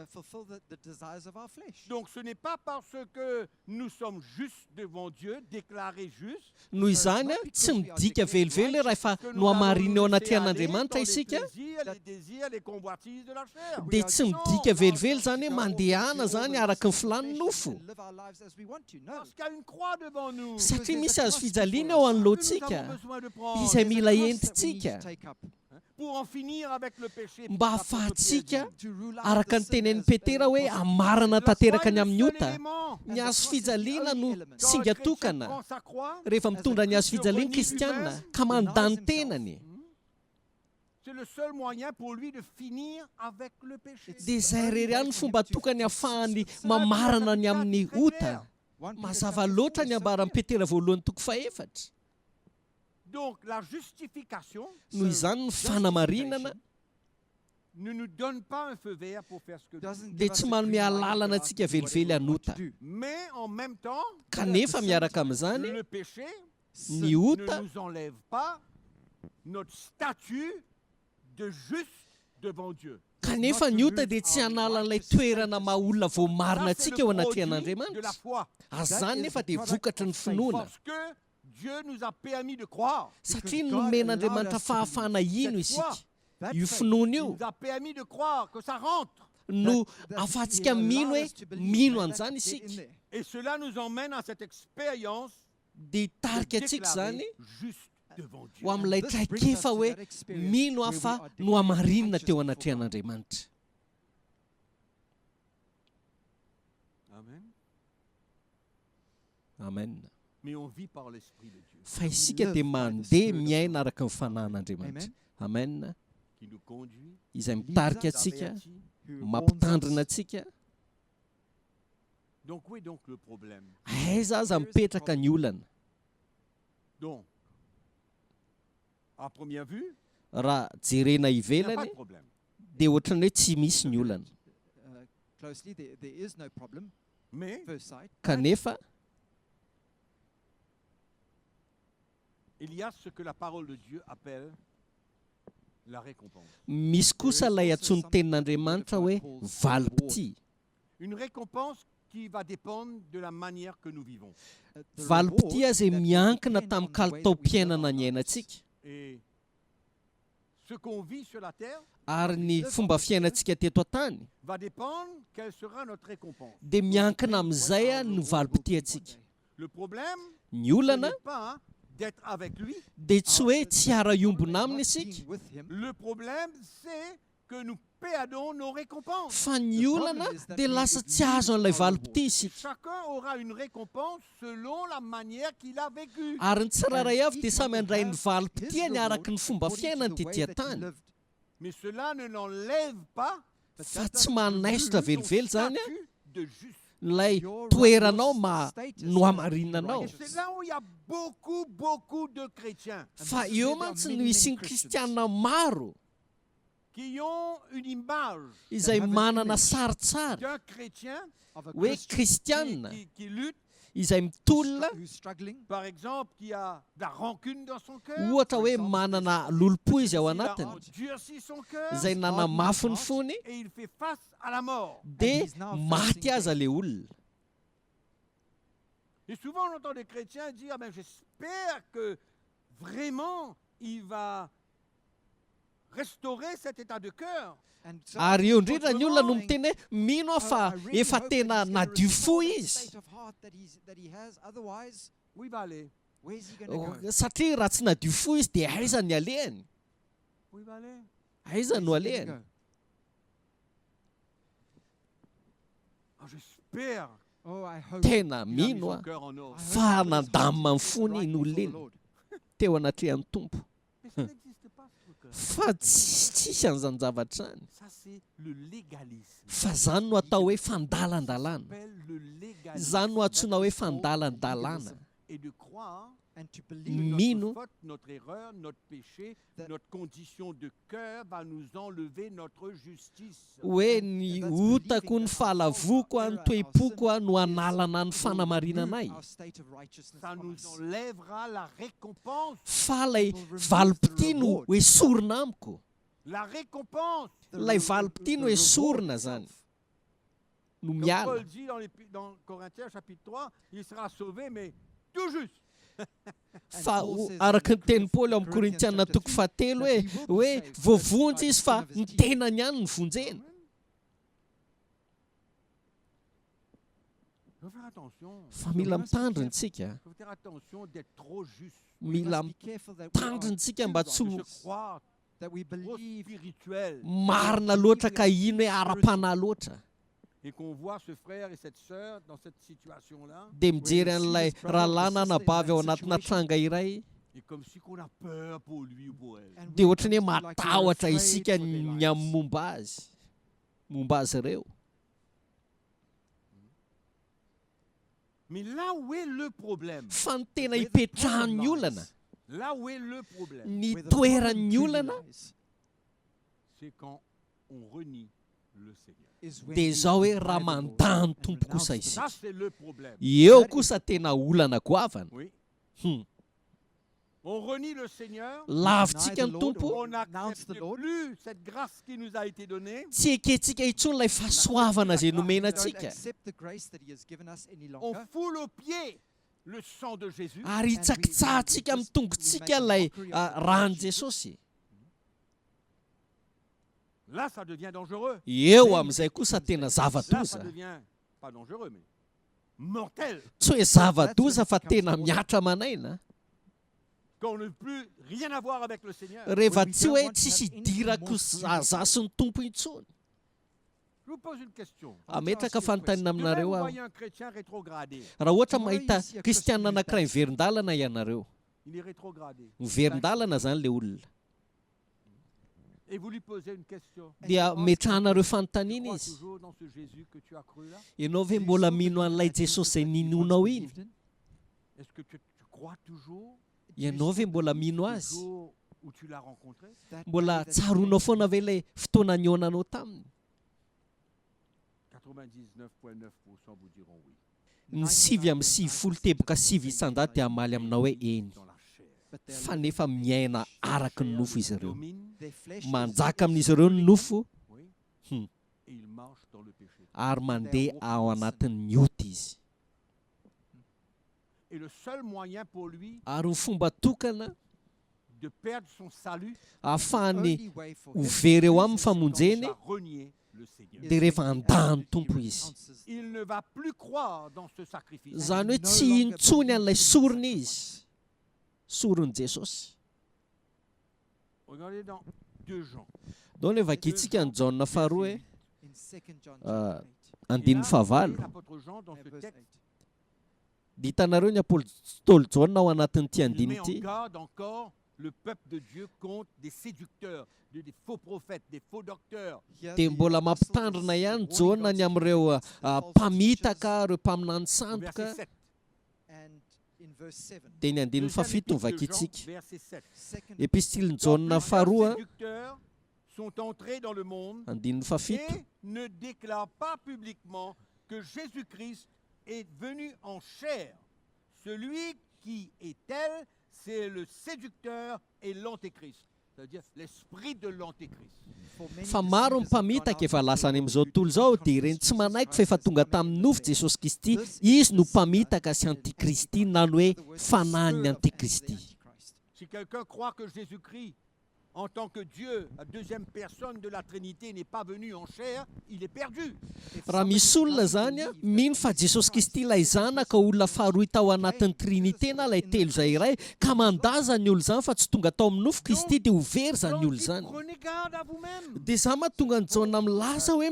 fulfill the desires of our flesh. Donc ce n'est pas parce que nous sommes justes devant Dieu, déclarés justes, noho izany a tsy midika velively raha efa no hamarina eo anaty an'andriamanitra isika les désirs, les convoitises de la chair. dia tsy midika velively zany hoe mandehana zany araka ny filan'ny nofo And live our lives as we want to. No. Parce qu'il y a une croix devant nous. satria misy azo fijaliana eo Que nous anoloantsika avons besoin de prendre izay mila There's a cross that we need entintsika to take up pour en finir avec le péché. mba Parce que hahafahantsika to rule out araka the ny sin tenen'ny as petera hoe possible. amarana la foi tanteraka est ny le amin'ny seul ota élément. ny azo fijaliana no Quand un singa chrétien tokana prend sa croix, rehefa mitondra ny azo fijaliana kristianina ka mandany tenany c'est le seul moyen pour lui de finir avec le péché. dia izay rery ihany ny fomba tokany ahafahany mamarana ny amin'ny ota 1 Peter mazava chapter loatra 4 ny is so ambaran'ny clear. petera voalohany toko faefatra Donc la justification noho izany ny fanamarinana ne nous donne pas un feu vert pour faire ce que nous Doesn't dia give us tsy a manome green light to alalana go antsika out and do velively whatever we want to hanota do. Mais en même temps, kanefa miaraka amin'izany le péché ny ne ota nous enlève pas notre statut de juste devant Dieu. kanefa ny ota dia tsy hanala n'ilay toerana maha olona voamarina Ça, c'est antsika le eo anaty produit de an'andriamanitra la foi. azy zany nefa dia vokatry ny finoana Parce que Dieu nous a permis de croire. satria nomen'andriamanitra fahafahana ino isika That io faith finoana Il io nous a permis de croire que ça rentre. no that ahafahantsika he mino allowed hoe us to believe mino that an'izany get in isika there. Et cela nous emmène à cette expérience dia de tarika antsika zany déclarer juste devant Dieu. ho amin'ilay This brings traikefa us to hoe that experience mino where we hafa are no declared hamarinina righteous teo before anatrehan'andriamanitra Amen. amen Mais on vit par l'Esprit de Dieu fa isika dia mandeha miaina araka ny fanahin'andriamanitra amen qui nous conduit, izay mitarika nous atsika avertit. who warns mampitandrina us. atsika Donc où est donc le problème? aiza aza mipetraka ny olana Donc, à première vue, raha jerena il n'y a pas ivelany de problème. dia ohatrany hoe tsy misy ny olana Closely, there is no problem. Mais First sight, kanefa il y a ce que la parole de Dieu appelle la récompense. misy kosa ilay antsony tenin'andriamanitra hoe valipiti Une récompense qui va dépendre de la manière que nous vivons. the valipiti reward azy that will miankina depend tamin'ny on the way that we live kalitao-piainana our ny lives. ainatsika Et ce qu'on vit sur la terre ary ny fomba fiainantsika teto an-tany va dépendre quelle sera notre récompense. dia miankina amin'izay a no valipiti atsika Le problème, ny ce olana n'est pas d'être avec lui. dia tsy hoe tsy ara-iombona aminy Not isika being with him. Le problème, c'est que nous perdons nos récompenses. fa ny olana dia lasa tsy azo an'ilay valipiti isika Chacun aura une récompense selon la manière qu'il a vécu. ary ny tsiraray avy dia Each samy one will andray ny have valipitiany his araka ny reward fomba according to fiainany the way tetỳ that he an-tany lived. Mais cela ne l'enlève pas But fa that tsy doesn't manaisitra remove son velively zany a statut de juste. ilay your toeranao status no as hamarinanao Et righteous. c'est là où il y a beaucoup de chrétiens fa this is eo where there are mantsy many, no many isiny Christians kristianina maro qui ont une image izay have an manana image saritsary d'un chrétien of a hoe Christian kristianina qui lutte, izay mitolona who's struggling, par exemple, qui a de la rancune dans son cœur, ohatra hoe manana lolopo izy ao il a anatiny endurci son cœur izay nanamafy ny fony et il fait face à la mort. dia he's now maty facing aza le olona Et souvent on entend des chrétiens dire, ah ben, j'espère que vraiment il va restaurer cet état de cœur. And so ary eo indrindra ny olona no autrement, miteny hoe mino aho fa I really efa hope that tena he's gonna nadio fo restore that izy state of heart that he has. Otherwise, Où il va aller? where's he going to go? satria raha tsy nadio fo izy dia aiza ny alehany Où il va aller? aiza no Where's he alehany gonna go? Ah, j'espère Oh, I hope tena qu'il a mis mino son a cœur en or. I hope fa that his nandamina heart ny is fony right iny before the olona iny Lord. teo anatrehan'ny tompo Mais ça n'existe pas, ce cœur. fa tsisy an'izany zavatra any Ça, c'est le légalisme. fa zany no atao hoe fandalandalana Ça s'appelle le légalisme. zany no antsoina hoe Il faut fandalandalana et de croire And to que believe notre Mino. faute, notre erreur, notre péché, That- notre condition de cœur va nous enlever notre justice. hoe ny otako ny fahalavoko a ny toe-poko a no analana ny fanamarinanay our state of righteousness Ça from nous us. enlèvera la récompense. fa lay valopitino hoe sorona amiko La récompense. lay valopitino hoe sorona zany no Comme miala Paul dit dans Corinthiens chapitre 3, il sera sauvé, mais tout juste. fa araka ny teny paoly amin'ny korintiana toko fahatelo hoe voavonjy izy fa ny tenany ihany ny vonjena Il faut faire attention. fa mila mitandriny-tsika Il faut faire attention d'être trop juste, We mila must be careful that we are mitandriny-tsika mba tsy de ho se croire that we trop believe spirituel marina loatra ka ino hoe ara-panahy loatra et qu'on voit ce frère et cette sœur dans cette situation-là. dia mijery an'ilay rahalahy na anabavy ao anatina tranga iray Et comme si qu'on a peur pour lui ou pour elle. and dia we ohatrany hoe don't feel like we're matahotra afraid isika for their ny lives. amin'ny momba azy ireo Mais là où est le problème? fa ny tena Where the hipetrahan'ny problem olana lies, Là où est le problème? ny where the problem toeran'ny truly olana lies, C'est quand on renie le Seigneur. is when dia we zao hoe deny raha the Lord mandany and tompo renounce kosa the izy Ça, c'est le problème. eo kosa tena olana goavana Oui. Hmm. On renie le Seigneur. lavintsika ny Lord, tompo On Renounce n'accepte the Lord. plus cette grâce qui nous a été donnée. tsy ekentsika intsony ilay fahasoavana zay We don't nomenantsika accept the grace that he has given us any On longer. foule aux pieds le sang de Jésus. ary hitsakitsahantsika amin'ny tongotsika ilay rany jesosy Là, ça devient dangereux. eo amin'izay kosa tena Là, ça zava-doza devient pas dangereux, mais mortel. tsy hoe zava-doza fa tena miatra manaina Qu'on ne veut plus rien avoir avec le Seigneur. rehefa we tsy don't hoe want to tsisy have anything idirako more to do with zaza sy ny tompo intsony Je vous pose une question. ametraka ask you a fanontaniana Demain, aminareo vous aho voyez un chrétien rétrogradé. raha ohatra Tomorrow mahita you see a kristianina Christian anankiray who's miverin-dalana ianareo Il est rétrogradé. miverin-dalana zany le olona Et vous lui posez une question. dia metrahanareo Tu fanontaniana crois izy toujours dans ce Jésus que tu as cru là? ianao ve mbola mino an'ilay jesosy zay ninonao iny Est-ce que tu crois toujours ianao ve mbola mino le azy jour où tu l'as rencontré? mbola tsaronao foana ve ilay fotoana nionanao taminy 99,9% vous diront oui. ny 7 teboka 7 isan-jato dia amaly aminao hoe eny Dans la chair. fa nefa miaina araky ny nofo izy ireo Domine, manjaka amin'izy ireo ny nofo oui, Hmm. et il marche dans le péché. ary mandeha ao anatin'ny miota izy Et le seul moyen pour lui ary ny fomba tokana de perdre son salut, ahafahany ho very eo amin'ny famonjeny va renier le Seigneur. dia rehefa andany tompo izy Il ne va plus croire dans ce sacrifice. zany hoe tsy intsony an'ilay sorony izy sorony jesosy Regardez dans 2 Jean. dao ny vakitsika ny jaona faharoa hoe in 2 John Ah, chapter 8, Et andininy là, fahavalo l'apôtre Jean, dans and ce verse texte, 8. dia hitanareo ny apôstôly jaona ao anatin'ity il andiny met en ity garde encore le peuple de Dieu contre des séducteurs, des faux prophètes, des faux docteurs. Here dia the mbola apostle mampitandrina is ihany warning jaona ny God's amin'ireo people against the false mpamitaka ireo mpaminany Au sandoka verset 7. And in verse 7, dia ny andininy Deuxième fafito ny épître de Jean, vakitsika verset 7. second epistily ny Quand jaona plusieurs faharoa séducteurs sont entrés dans le monde andininy fafito et ne déclarent pas publiquement que Jésus-Christ est venu en chair. Celui qui est tel, c'est le séducteur et l'antéchrist. C'est-à-dire l'esprit de l'antéchrist. for many fa maro ny deceivers have gone mpamitaka out efa into the lasa any world amin'izao who tontolo do izao not dia confess ireny tsy Jesus manaiky fa Christ efa as tonga the Son tamin'ny of nofo the jesosy kristy This izy no is mpamitaka sy the antikristy Antichrist. na ny hoe In other words, the fanahy ny spirit of antikristy Antichrist. Si quelqu'un croit que Jésus-Christ en tant que Dieu, la deuxième personne de la Trinité, n'est pas venu en chair, il est perdu. raha misy olona zany a mino fa jesosy kristy ilay zanaka olona faharoa tao anatin'ny trinité na ilay telo izay iray ka mandaza ny olo zany fa tsy tonga tao amin'ny nofo kristy dia ho very zany Donc, olo zany prenez garde à vous-même, dia za mahatonga ny jaona milaza hoe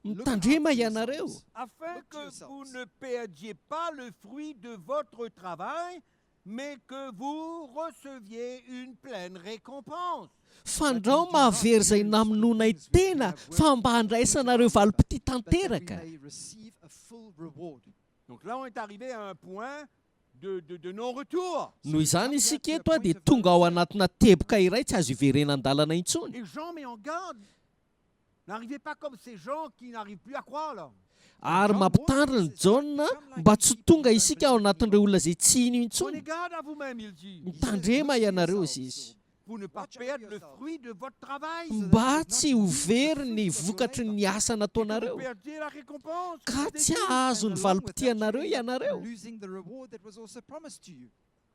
mitandrema ianareo afin Look to que yourselves. vous ne perdiez pas le fruit de votre travail, mais que vous receviez une pleine récompense. fandrao mahavery izay namononay tena fa mba handraisanareo valopiti But that we tanteraka may receive a full reward. Donc là, on est arrivé à un point de non-retour. noho izany isika eto a dia tonga ao anatina teboka iray tsy azo iverenan-dalana intsony Et Jean met en garde. N'arrivez pas comme ces gens qui n'arrivent plus à croire là. ary mampitandrina ny jaona mba tsy tonga isika ao anatin'ireo olona izay tsy ino intsony Prenez garde à vous-même, il dit, mitandrema ianareo izy izy pour ne pas perdre le fruit de votre travail. mba tsy ho very ny vokatry ny asa Vous nataonareo perdez la récompense. ka Vous tsy êtes ahazo ny Along with that, valopitianareo you ianareo are losing the reward that was also promised to you.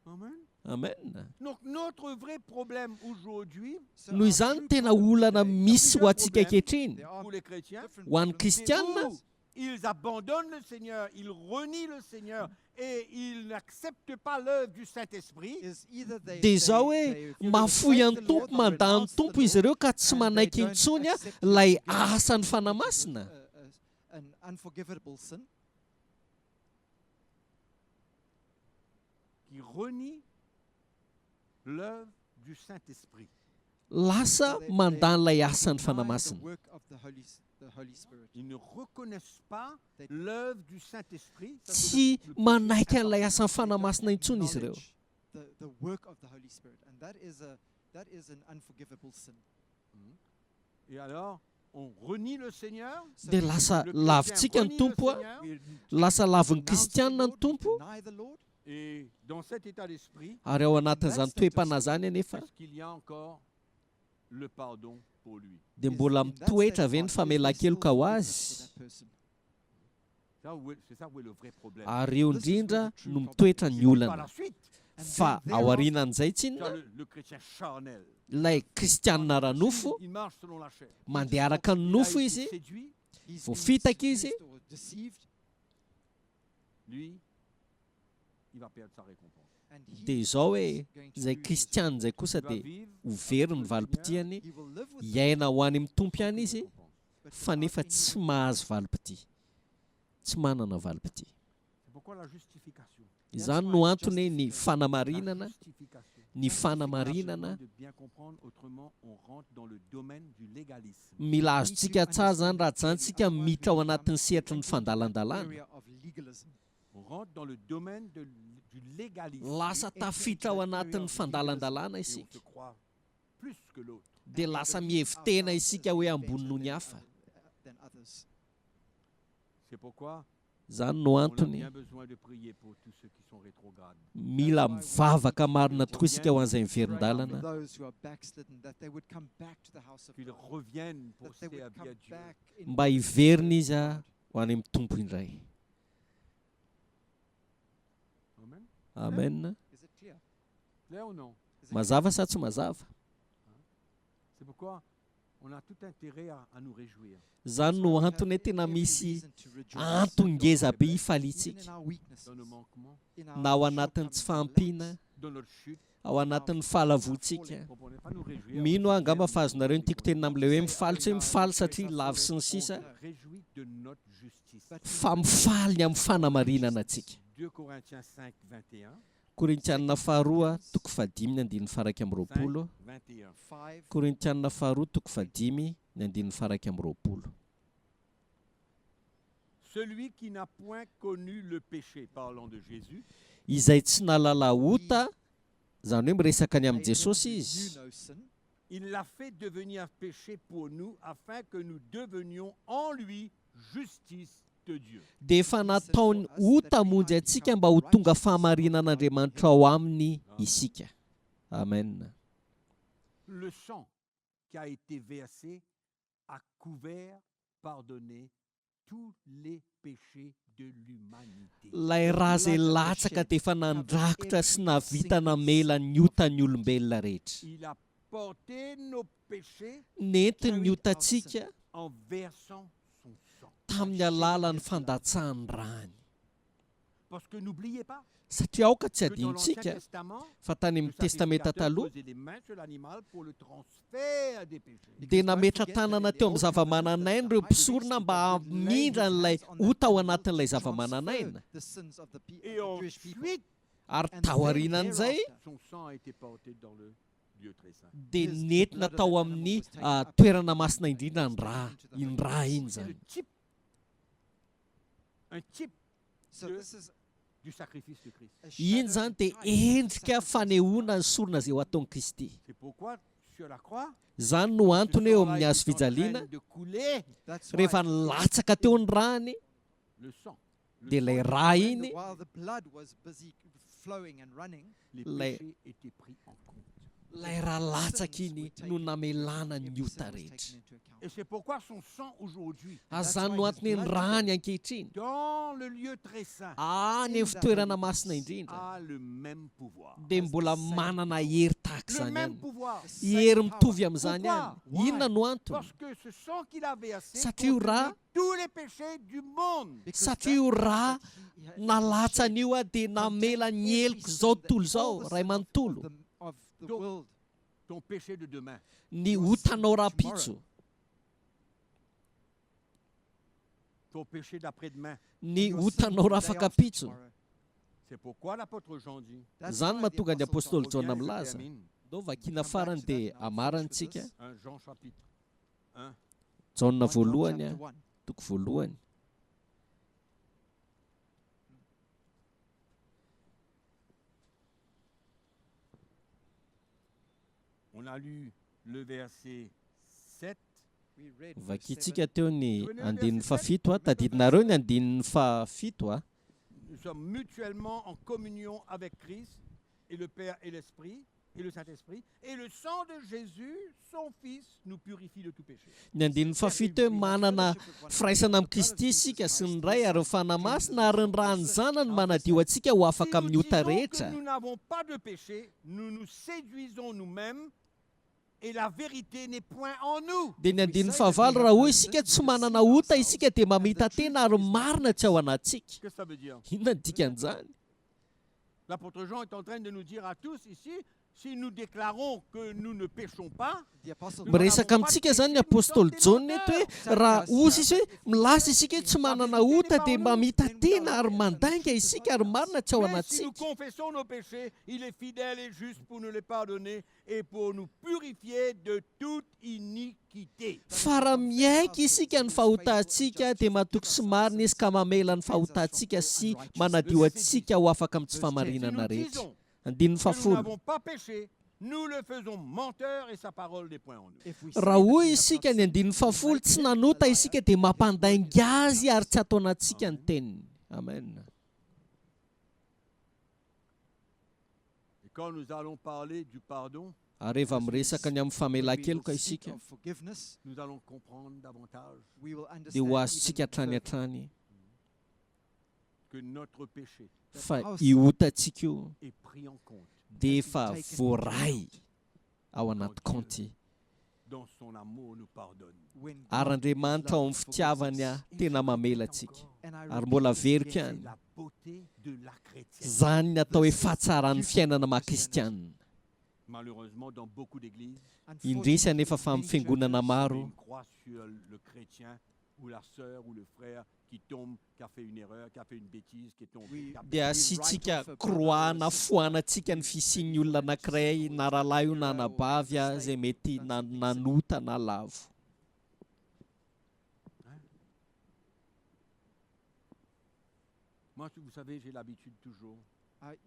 Amen. amen Donc notre vrai problème aujourd'hui, So noho our izany true tena problem olana today, misy ho antsika ankehitriny there are pour les chrétiens, different ho an'ny problems. c'est kristianina où ils abandonnent le Seigneur, ils renient le Seigneur et ils n'acceptent pas l'œuvre du Saint-Esprit. Is either they- dia they- izao hoe they refuse mafoy to an'ny faith the tompo Lord, mandà ny renounce the tompo izy Lord, ireo ka tsy and they manaiky don't intsony a accept ilay His grace, asan'ny which is fanamasina an unforgivable sin, Qui renie l'œuvre du Saint-Esprit. lasa so they- mandà n'ilay they asan'ny deny fanamasina the work of the Holy Spirit. Ils ne reconnaissent pas They- l'œuvre du Saint-Esprit. Ça, c'est tsy le péché manaiky an'ilay important. asan'ny fanamasina intsony izy ireo Acknowledge the work of the Holy Spirit, and that is an unforgivable sin. Et alors, on renie le Seigneur. So dia we- lasa Le lavintsika chrétien ny renie le tompo a Seigneur. we lasa lavin'ny renounce the kristianina ny Lord, we tompo deny the Lord, Et dans cet état d'esprit, ary ao anatin'izany toe-pana zany anefa est-ce qu'il y a encore le pardon pour lui? dia is mbola in that mitoetra state ve ny of heart, is there famelan-keloka still ho forgiveness azy for that person? C'est ça où est le vrai problème. ary eo This is indrindra where the true no problem mitoetra is. ny Par olana la suite, And fa then ao thereafter, aorinan'izay tu as tsinona le chrétien charnel. ilay kristianina ranofo Il marche selon la chair. mandeha araka ny Il a nofo été izy séduit, he's Vao been fitaka izy, seduced or deceived, lui, il va perdre sa récompense. and he dia izao hoe is going to izay lose his kristianina izay kosa Il va dia vivre ho avec very le ny valopitiany He will live with the iaina ho any amin'ny tompo ihany izy récompense. but fa without nefa any tsy reward. mahazo valopiti tsy manana valopiti C'est pourquoi la justification. izany why no antony ny justification- fanamarinana La justification. ny Là, fanamarinana de bien comprendre, autrement on rentre dans le domaine du légalisme. mila azontsika tsara zany raha jantsika miditra ao anatin'ny sehatry ny fandalandalana Area of legalism. On rentre dans le domaine du légalisme. lasa tafiditra ao anatin'ny fandalandalana Et on isika se croit plus que l'autre. dia lasa mihevitena isika hoe ambony noho ny hafa Than others. C'est pourquoi zany no on a antony bien besoin de prier pour tous ceux qui sont rétrogrades. mila mivavaka marina tokoa isika ho an'izay For miverin-dalana those who are backslidden, that they would come back to the house of Qu'ils God. reviennent pour That they would servir come Dieu. back in mba hiverina izy a ho any amin'ny tompo indray Amen. amen Is it clear? Clair ou non? Is it mazava sa tsy mazava C'est pourquoi on a tout intérêt à nous réjouir. zany no antony hoe tena misy antongeza be hifalitsika Dans nos manquements, na ao anatin'ny tsy fahampiana dans notre chute. ao anatin'ny fahalavontsika Vous comprenez pas nous réjouir. mino aho angamba fa azonareo ny tiako tenina amin'ilay hoe mifaly tsy hoe mifaly satria lavy sy ny sisa On se réjouit de notre justice. fa mifaly ny amin'ny fanamarinana antsika 2 Corinthiens 5, 21. korintianina faharoa toko fadimy ny andin'ny faraka amin'ny 5, roapolo 21. 5. korintianina faharoa toko fadimy ny andin'ny faraka amin'ny roapolo Celui qui n'a point connu le péché, parlant de Jésus, izay tsy nalala ota zany hoe miresaka ny amin'ny jesosy izy You know sin. il l'a fait devenir péché pour nous, afin que nous devenions en lui justice de Dieu. dia efa nataony ota monjy antsika mba ho tonga fahamarinan'andriamanitra ao aminy isika amen Le sang qui a été versé a couvert, pardonné tous les péchés de l'humanité. ilay raha izay latsaka dia efa nandrakotra sy navita namela ny ota ny olombelona rehetra Il a porté nos péchés nentiny otantsika en versant son sang. tamin'ny alalan'ny fandatsahany rany. Parce que n'oubliez pas Satria aoka tsy que dans l'Ancien adintsika Testament, fa tany le amin'ny testamenta sacrificateur taloha posait les mains sur l'animal pour le transfert des péchés. dia nametra tanana teo amin'ny zavamananaina ireo mpisorona mba hamindra n'ilay ota ao anatin'ilay zavamananaina. Et ensuite, Ary taorianan'izay son sang a été porté dans le lieu très saint. dia nentina tao amin'ny toerana masina indrindra iny rà iny C'est le zany. type, un type So this is du sacrifice de Christ. a Iny shadow zany and dia type of the endrika sacrifice. fanehoana ny sorona izay ho ataon'i Kristy. C'est pourquoi sur la croix, Zany no ce antony eo sang-là amin'ny hazo était en train fijaliana de couler That's why rehefa nilatsaka teo ny rany le sang. Le dia sang ilay était- rà when iny while the blood was busy flowing and running, les les- péchés étaient pris en compte. ilay raha latsaka iny no namelana ny every ota sin was rehetra. taken into account. Et c'est pourquoi son sang aujourd'hui, Azany no antony ny rany ankehitriny dans le lieu très saint, any amin'ny fitoerana masina indrindra a le même pouvoir. dia mbola manana hery tahaka Le zany même ihany. pouvoir. Hery mitovy amin'izany ihany. Pourquoi? Inona no antony? Parce que ce sang qu'il a versé Satria io contenait rà- tous les péchés du monde. Because Satria io that rà he had nalatsa shaped an'io a dia namela contained ny every eloko sin zao that tontolo all zao the ray sin manontolo of the Donc, world. Ton péché de demain, ny your otanao sin rapitso ton péché d'après-demain. ny Your sin otanao the day rafaka after pitso. tomorrow. C'est pourquoi l'apôtre Jean dit, That's Zany why mahatonga the ny Apostle apôstôly John John reviens et je milaza. termine. Do vakiana farany dia amarany tsika. Hein, Jean chapitre 1, Jaona 1 John voalohany a chapter 1. toko voalohany. on a lu le verset 7. We read verse Vakitsika 7. teo ny andinin'ny fafito a tadidinareo ny andinin'ny fafito a. Nous sommes mutuellement en communion avec Christ et le Père et l'Esprit et le Saint-Esprit. Et le sang de Jésus, son Fils, nous purifie de tout péché. Ny andinin'ny fafito hoe manana firaisana amin'ny Kristy isika sy ny ray ary ny fanahy masina ary ny rà ny zanany manadio antsika ho Si afaka nous amin'ny ota disons rehetra. que nous n'avons pas de péché, nous nous séduisons nous-mêmes et la vérité n'est point en nous. Dia ny andinin'ny fahavalo raha hoe isika tsy manana ota isika dia mamita tena ary marina tsy ao anatsika. Qu'est-ce que ça veut dire? Inona ny dikan'izany? L'apôtre Jean est en train de nous dire à tous ici, si nous déclarons que nous ne péchons pas, The apostle Miresaka amintsika zany ny apôstôly John eto hoe raha ozy izy hoe milaza isika hoe tsy manana ota dia mamita tena ary mandainga isika ary marina tsy ao mais si nous anatsika. confessons nos péchés, il est fidèle et juste pour nous les pardonner et pour nous purifier de toute iniquité. Fa raha miaiky isika ny fahotantsika dia matoky sy marina izy ka mamela ny fahotantsika sy manadio antsika ho afaka amin'ny tsy Si famarinana nous rehetra. disons Andinin'ny que nous fafolo. n'avons pas péché, nous le faisons menteur et sa parole n'est point en nous. if we say Raha that hoy we have isika not ny sinned, andinin'ny we fafolo make tsy him nanota a liar, isika dia mampandaingy azy ary tsy atao anatsika ny teniny. Amen. Et quand nous allons parler du pardon, Ary rehefa miresaka ny amin'ny when we famelan-keloka will speak isika of forgiveness, nous allons comprendre davantage we will dia understand ho azontsika even hatrany further hatrany que notre péché fa io otantsika io est pris en compte dia efa voaray ao anaty kaonty. dans son amour nous pardonne. when Ary God Andriamanitra ao amin'ny forgives fitiavany us. tena mamela antsika. And I Ary mbola repeat, very C'est ihany. la beauté de la chrétienne. Zany ny atao hoe fahatsara'ny fiainana maha-kristianina. Malheureusement, dans beaucoup d'églises, Indrisy anefa fa amin'ny many fiangonana il y a maro une croix sur le chrétien ou la sœur ou le frère qui tombe, qui a fait une erreur, qui a fait une bêtise, qui est tombé. qui a dia asiantsika kroana foanantsika ny fisian'ny olona anankiray na rahalahy io na anabavy a izay mety nanota na lavo. Moi, vous savez, j'ai l'habitude toujours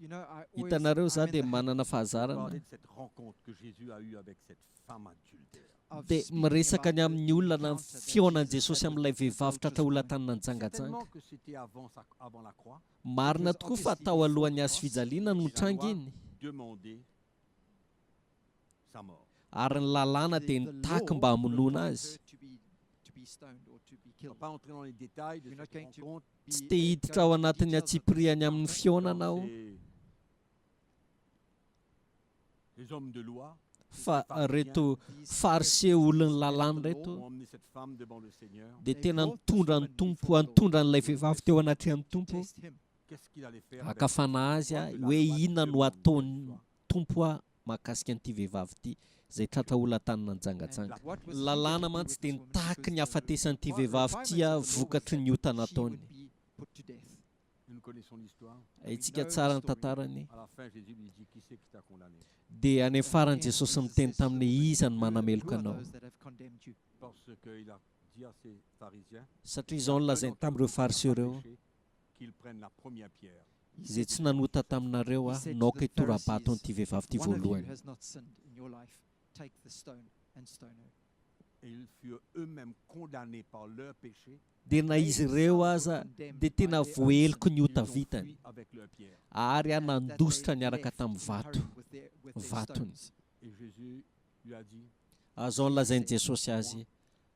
you know, I always, Hitanareo za I'm in dia the manana de fahazarana parler de cette rencontre que Jésus a eue avec cette femme adultère. of dia speaking miresaka about ny the amin'ny olona na encounter that fionan Jesus Jesosy had amin'ilay with the vehivavy tratra adulterous olona woman. tany C'est nanjangajanka. tellement que c'était avant la croix, Marina tokoa fa tao alohan'ny hazo fijaliana no tranga iny demander sa mort. ary ny lalàna dia The nitaky law mba hamonoana required azy. her to be stoned or to be On ne va killed. pas entrer dans les détails de We're not cette going to rencontre. Tsy te hiditra ao anatin'ny atsipiriany amin'ny fionana ao. C'est les hommes de loi, fa reto fariseo olony lalàny reto ont emmené cette femme devant le Seigneur. dia tena nitondra ny tompo antondra n'ilay vehivavy teo anatrehan'ny tompo Test him. Qu'est-ce qu'il allait faire avec akafana azy a hoe inona no ataony tompo a mahakasika an'ity vehivavy ity zay tratra olona tanina nijangatsanga And what was lalàna he mantsy going dia to do with nitahaky this ny woman? hafatesan'ity What vehivavy ity a requirements of the law vokatry was ny otana that she ataony would be put to death. Nous connaissons l'histoire. itsika tsara ny tantarany À la fin, Jésus lui dit, qui c'est qui t'a condamné? dia any farany Again, jesosy Jesus miteny says to taminy the iza ny woman, manameloka "Who are anao those that have condemned you?" Parce qu'il a dit à ses pharisiens, satria izao nolazainy tamin'ireo fariseo ireo qu'ils prennent la première pierre. izay tsy nanota taminareo He a said to naoka the hitorabato Pharisees, an'ity vehivavy ity "One of you voalohany has not sinned in your life. Take the stone and stone her." Et ils furent eux-mêmes condamnés par leur péché. dia na izy ireo aza dia tena voeloko ny Ils ota ont vitany fui avec leur pierre. ary a And that nandositra they niaraka left tamin'ny vato hurried with their vatony stones. Et Jésus lui a dit, azao nolazainy jesosy azy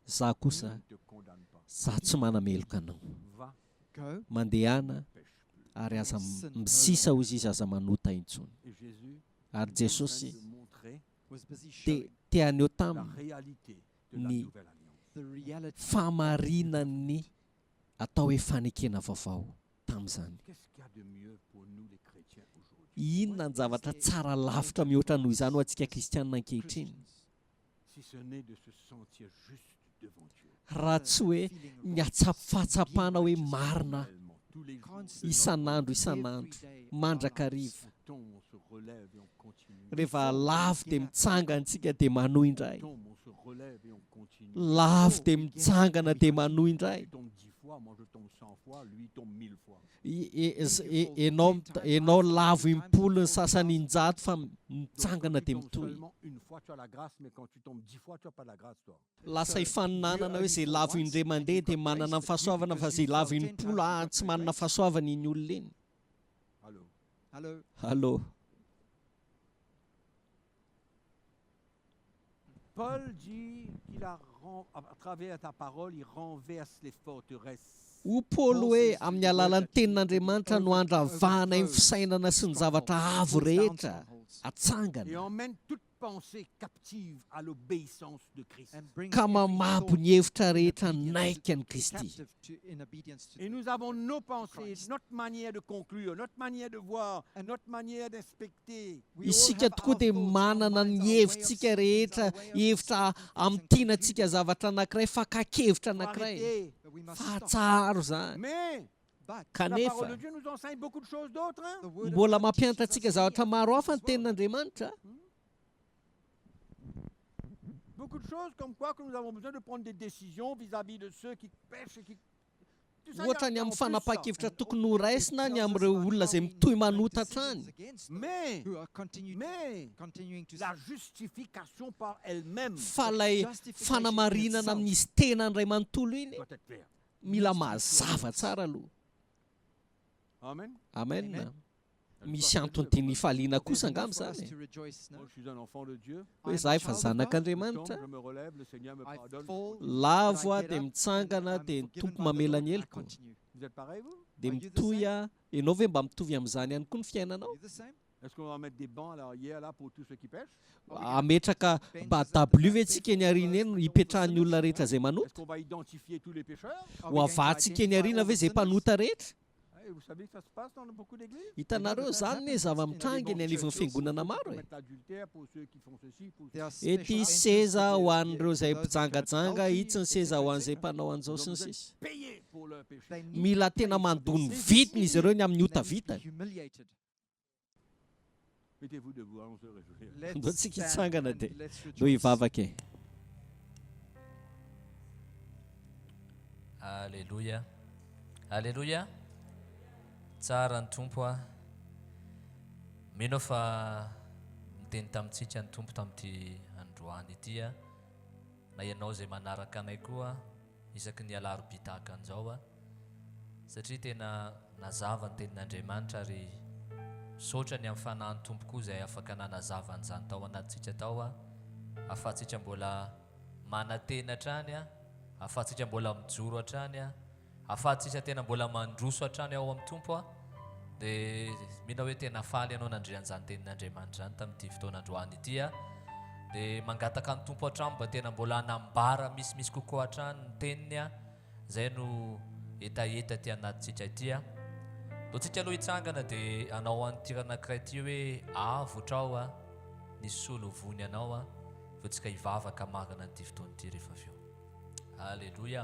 za je kosa ne te condamne pas. za tsy manameloka anao Va, Go, mandehana pêche plus. ary aza misisa hozy izy aza manota intsony Et Jésus ary est en train jesosy de montrer was busy dia showing tiany eo la taminy réalité de la Ni- nouvelle alliance. the reality. famarinany atao hoe fanekena vaovao tamin'izany Qu'est-ce qu'il y a de mieux pour nous les chrétiens aujourd'hui, inona ny zavatra tsara lavitra mihoatra noho izany ho antsika kristianina ankehitriny si ce n'est de se sentir juste devant Dieu? raha tsy hoe ny atsapfahatsapana hoe marina Réellement, tous les jours, Constantly. isan'andro isan'andro mandrakariva on tombe, on se relève et on continue. rehefa lavo dia mitsangana antsika dia manohy indray On tombe, on se relève et on continue. lavo dia mitsangana dia manohy indray Tu tombes 10 fois, moi je tombe 100 fois, lui il tombe 1000 fois. enao lavo impolo ny sasany injato fa Donc, mitsangana quand tu dia tombes mitohy seulement une fois, tu as la grâce, mais quand tu tombes 10 fois, tu n'as pas la grâce, toi. lasa hifaninanana hoe zay lavo indray mandeha dia manana ny fahasoavana fa zay lavo impolo tsy manana fahasoavana iny olona iny Allô? Hello. allô Paul dit qu'il a, à travers ta parole, il renverse les forteresses. ho paoly hoe amin'ny alalan'ny tenin'andriamanitra no andravahana ny fisainana sy ny zavatra avo rehetra Et atsangana emmène toute pensée captive à l'obéissance de Christ. ka mamapo ny hevitra rehetra naika ny kristy Et nous avons nos pensées, notre manière de conclure, notre manière de voir, notre manière d'inspecter. isika tokoa dia manana ny hevitsika rehetra hevitra amin'ny tianantsika zavatra anankiray fa kakevitra anankiray Arrêtez. fa tsaro zany Mais la kanefa parole de Dieu nous enseigne beaucoup de choses d'autres. Hein? mbola mampianatra antsika zavatra maro hafa ny tenin'andriamanitra Beaucoup de choses comme quoi que nous avons besoin de prendre des décisions vis-à-vis de ceux qui pêchent et qui... Tout ça, ohatra il y ny a en amin'ny plus ça. fanapahan-kevitra tokony ho raisina ny amin'ireo olona izay mitohy manotatra any Mais Continuing to la justification par elle-même fa ilay fanamarinana amin'izy tena ny ray manontolo iny doit être claire. mila mazava tsara aloha Amen. amen misy antony tiany faliana kosa angamy for us zany to rejoice. No? Moi, je suis un enfant de Dieu. hoe I'm za a efa child of zanak'andriamanitra God. Je tombe, je me relève, le Seigneur me I pardonne. fall, lavo but I a get dia up, mitsangana and dia I'm ny forgiven tompo by the mamela Lord, ny I heliko continue. Vous êtes pareil, vous? dia Are you the mitohy a ianao ve mba mitovy amin'izany ihany koa ny fiainanao Are you the same? Est-ce qu'on va mettre des bancs à l'arrière là pour tous ceux qui pêchent? ametraka W antsika eny ariana eny hipetrahan'ny olona rehetra izay manota Est-ce qu'on va identifier tous les pêcheurs? Are ho we going to avantsika eny identify ariana all ve the zay sinners? mpanota rehetra Et vous savez que ça se passe dans beaucoup d'églises? hitanareo zany ne zava-mitranga eny anivon'ny fiangonana maro e Mettre l'adultère pour ceux qui font ceci, pour There are ety special seza entrances ho for an'ireo the- izay those who mpijangajanga commit itsy ny adultery, seza ho etc. an'izay mpanao an'izao sy ny Ils ont sisa payé pour leur péché. They need mila to pay tena for mandony their sins. vitiny izy ireo ny amin'ny ota They need to be vitany humiliated. Mettez-vous debout, allons se réjouir. Let's Ndao tsika stand hitsangana and dia let's ndo rejoice. hivavaka e Alléluia. Alléluia. Tsara ny tompo a. Mino fa miteny tamintsika ny tompo tamin'ity androany ity a. Na ianao zay manaraka anay koa isaky ny alarobia tahaka an'izao a. Satria tena nazava ny tenin'Andriamanitra ary sotra ny amin'ny fanahy ny tompo koa izay afaka nanazava an'izany tao anatintsika tao a. Ahafahantsika mbola manatena hatrany a. Ahafahantsika mbola mijoro hatrany a. Ahafahantsika tena mbola mandroso hatrany ao amin'ny tompo a. Dia mino hoe tena faly ianao nandrian'izany tenin'Andriamanitra izany tamin'ity fotoanandroany ity a. dia mangataka ny tompo hatrany mba tena mbola hanambara misimisy kokoa hatrany ny teniny a zay no etaeta ty anatintsika ty a lo tsika aloha hitsangana dia anao an'ity ranankiray ty hoe avotra ao a ny solovony anao a vao tsika hivavaka marina nyity fotoany ity rehefa avy eo. Alleluia.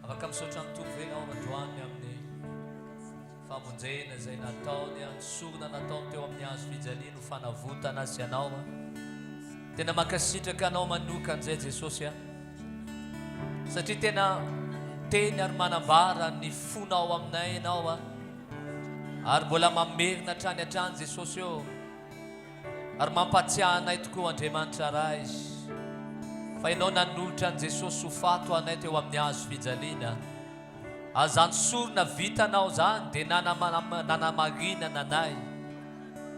Afaka misaotra amin'ny tompo ve ianao androany amin'ny famonjena izay nataony ny sorona nataony teo amin'ny hazo fijaliana ho fanavotana azy ianao a tena mankasitraka anao manoka an'izay Jesosy a satria tena teny ary manambara ny fonao aminay ianao a ary mbola mamerina hatrany hatrany Jesosy eo ary mampatsiahy anay tokoa Andriamanitra ray fa ianao nanolotra an Jesosy ho fato anay teo amin'ny hazo fijaliana azany sorona vitanao zany dia nanamarinana anay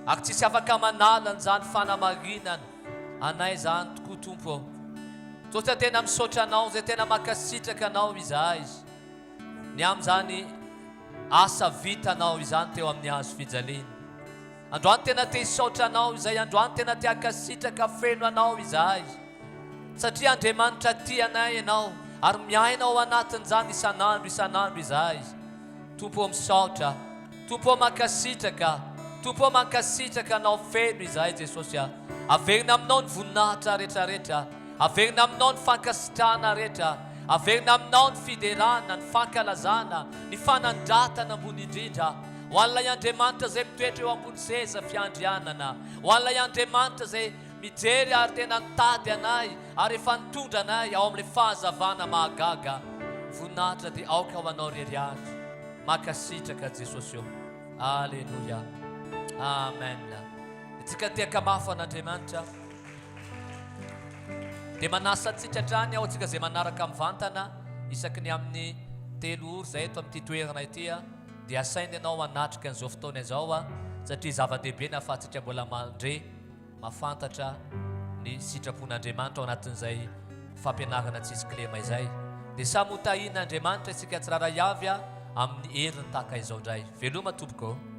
ary tsisy afaka manala an'izany fanamarinana anay zany tokoa Tompo tosa tena misaotra anao zay tena makasitraka anao izahay ny amin'izany asa vitanao izany teo amin'ny hazo fijaliana androany tena te hisaotra anao izay androany tena te hakasitraka feno anao izahay satria Andriamanitra tia anay ianao ary miaina ao anatin'izany isan'andro izahay Tompo misaotra Tompo makasitraka Tompo mankasitraka anao feno izahay Jesosy averina aminao ny voninahitra rehetrarehetra averina aminao ny fankasitrahana rehetra averina aminao ny fiderana ny fankalazana ny fanandratana ambony indrindra ho an'ilay Andriamanitra zay mitoetra eo ambony seza fiandrianana ho an'ilay Andriamanitra zay mijery ary tena nitady anay ary efa nitondra anay ao amin'ilay fahazavana mahagaga voninahitra dia aoka ho anao reriandro makasitraka Jesosy eo alleluia amen itsika tiaka mafy an'Andriamanitra dia manasa antsika hatrany ao antsika zay manaraka mivantana isaky ny amin'ny 3 ora zay eto amin'ity toerana ity dia asainy ianao hanatrika an'izao fotoana izao satria zava-dehibe nahafahantsika mbola mandre mafantatra ny sitrapon'Andriamanitra ao anatin'izay fampianarana tsisy kilema izay dia samy ho tahiana Andriamanitra isika tsirairay avy amin'ny heriny tahaka izao indray veloma tompoko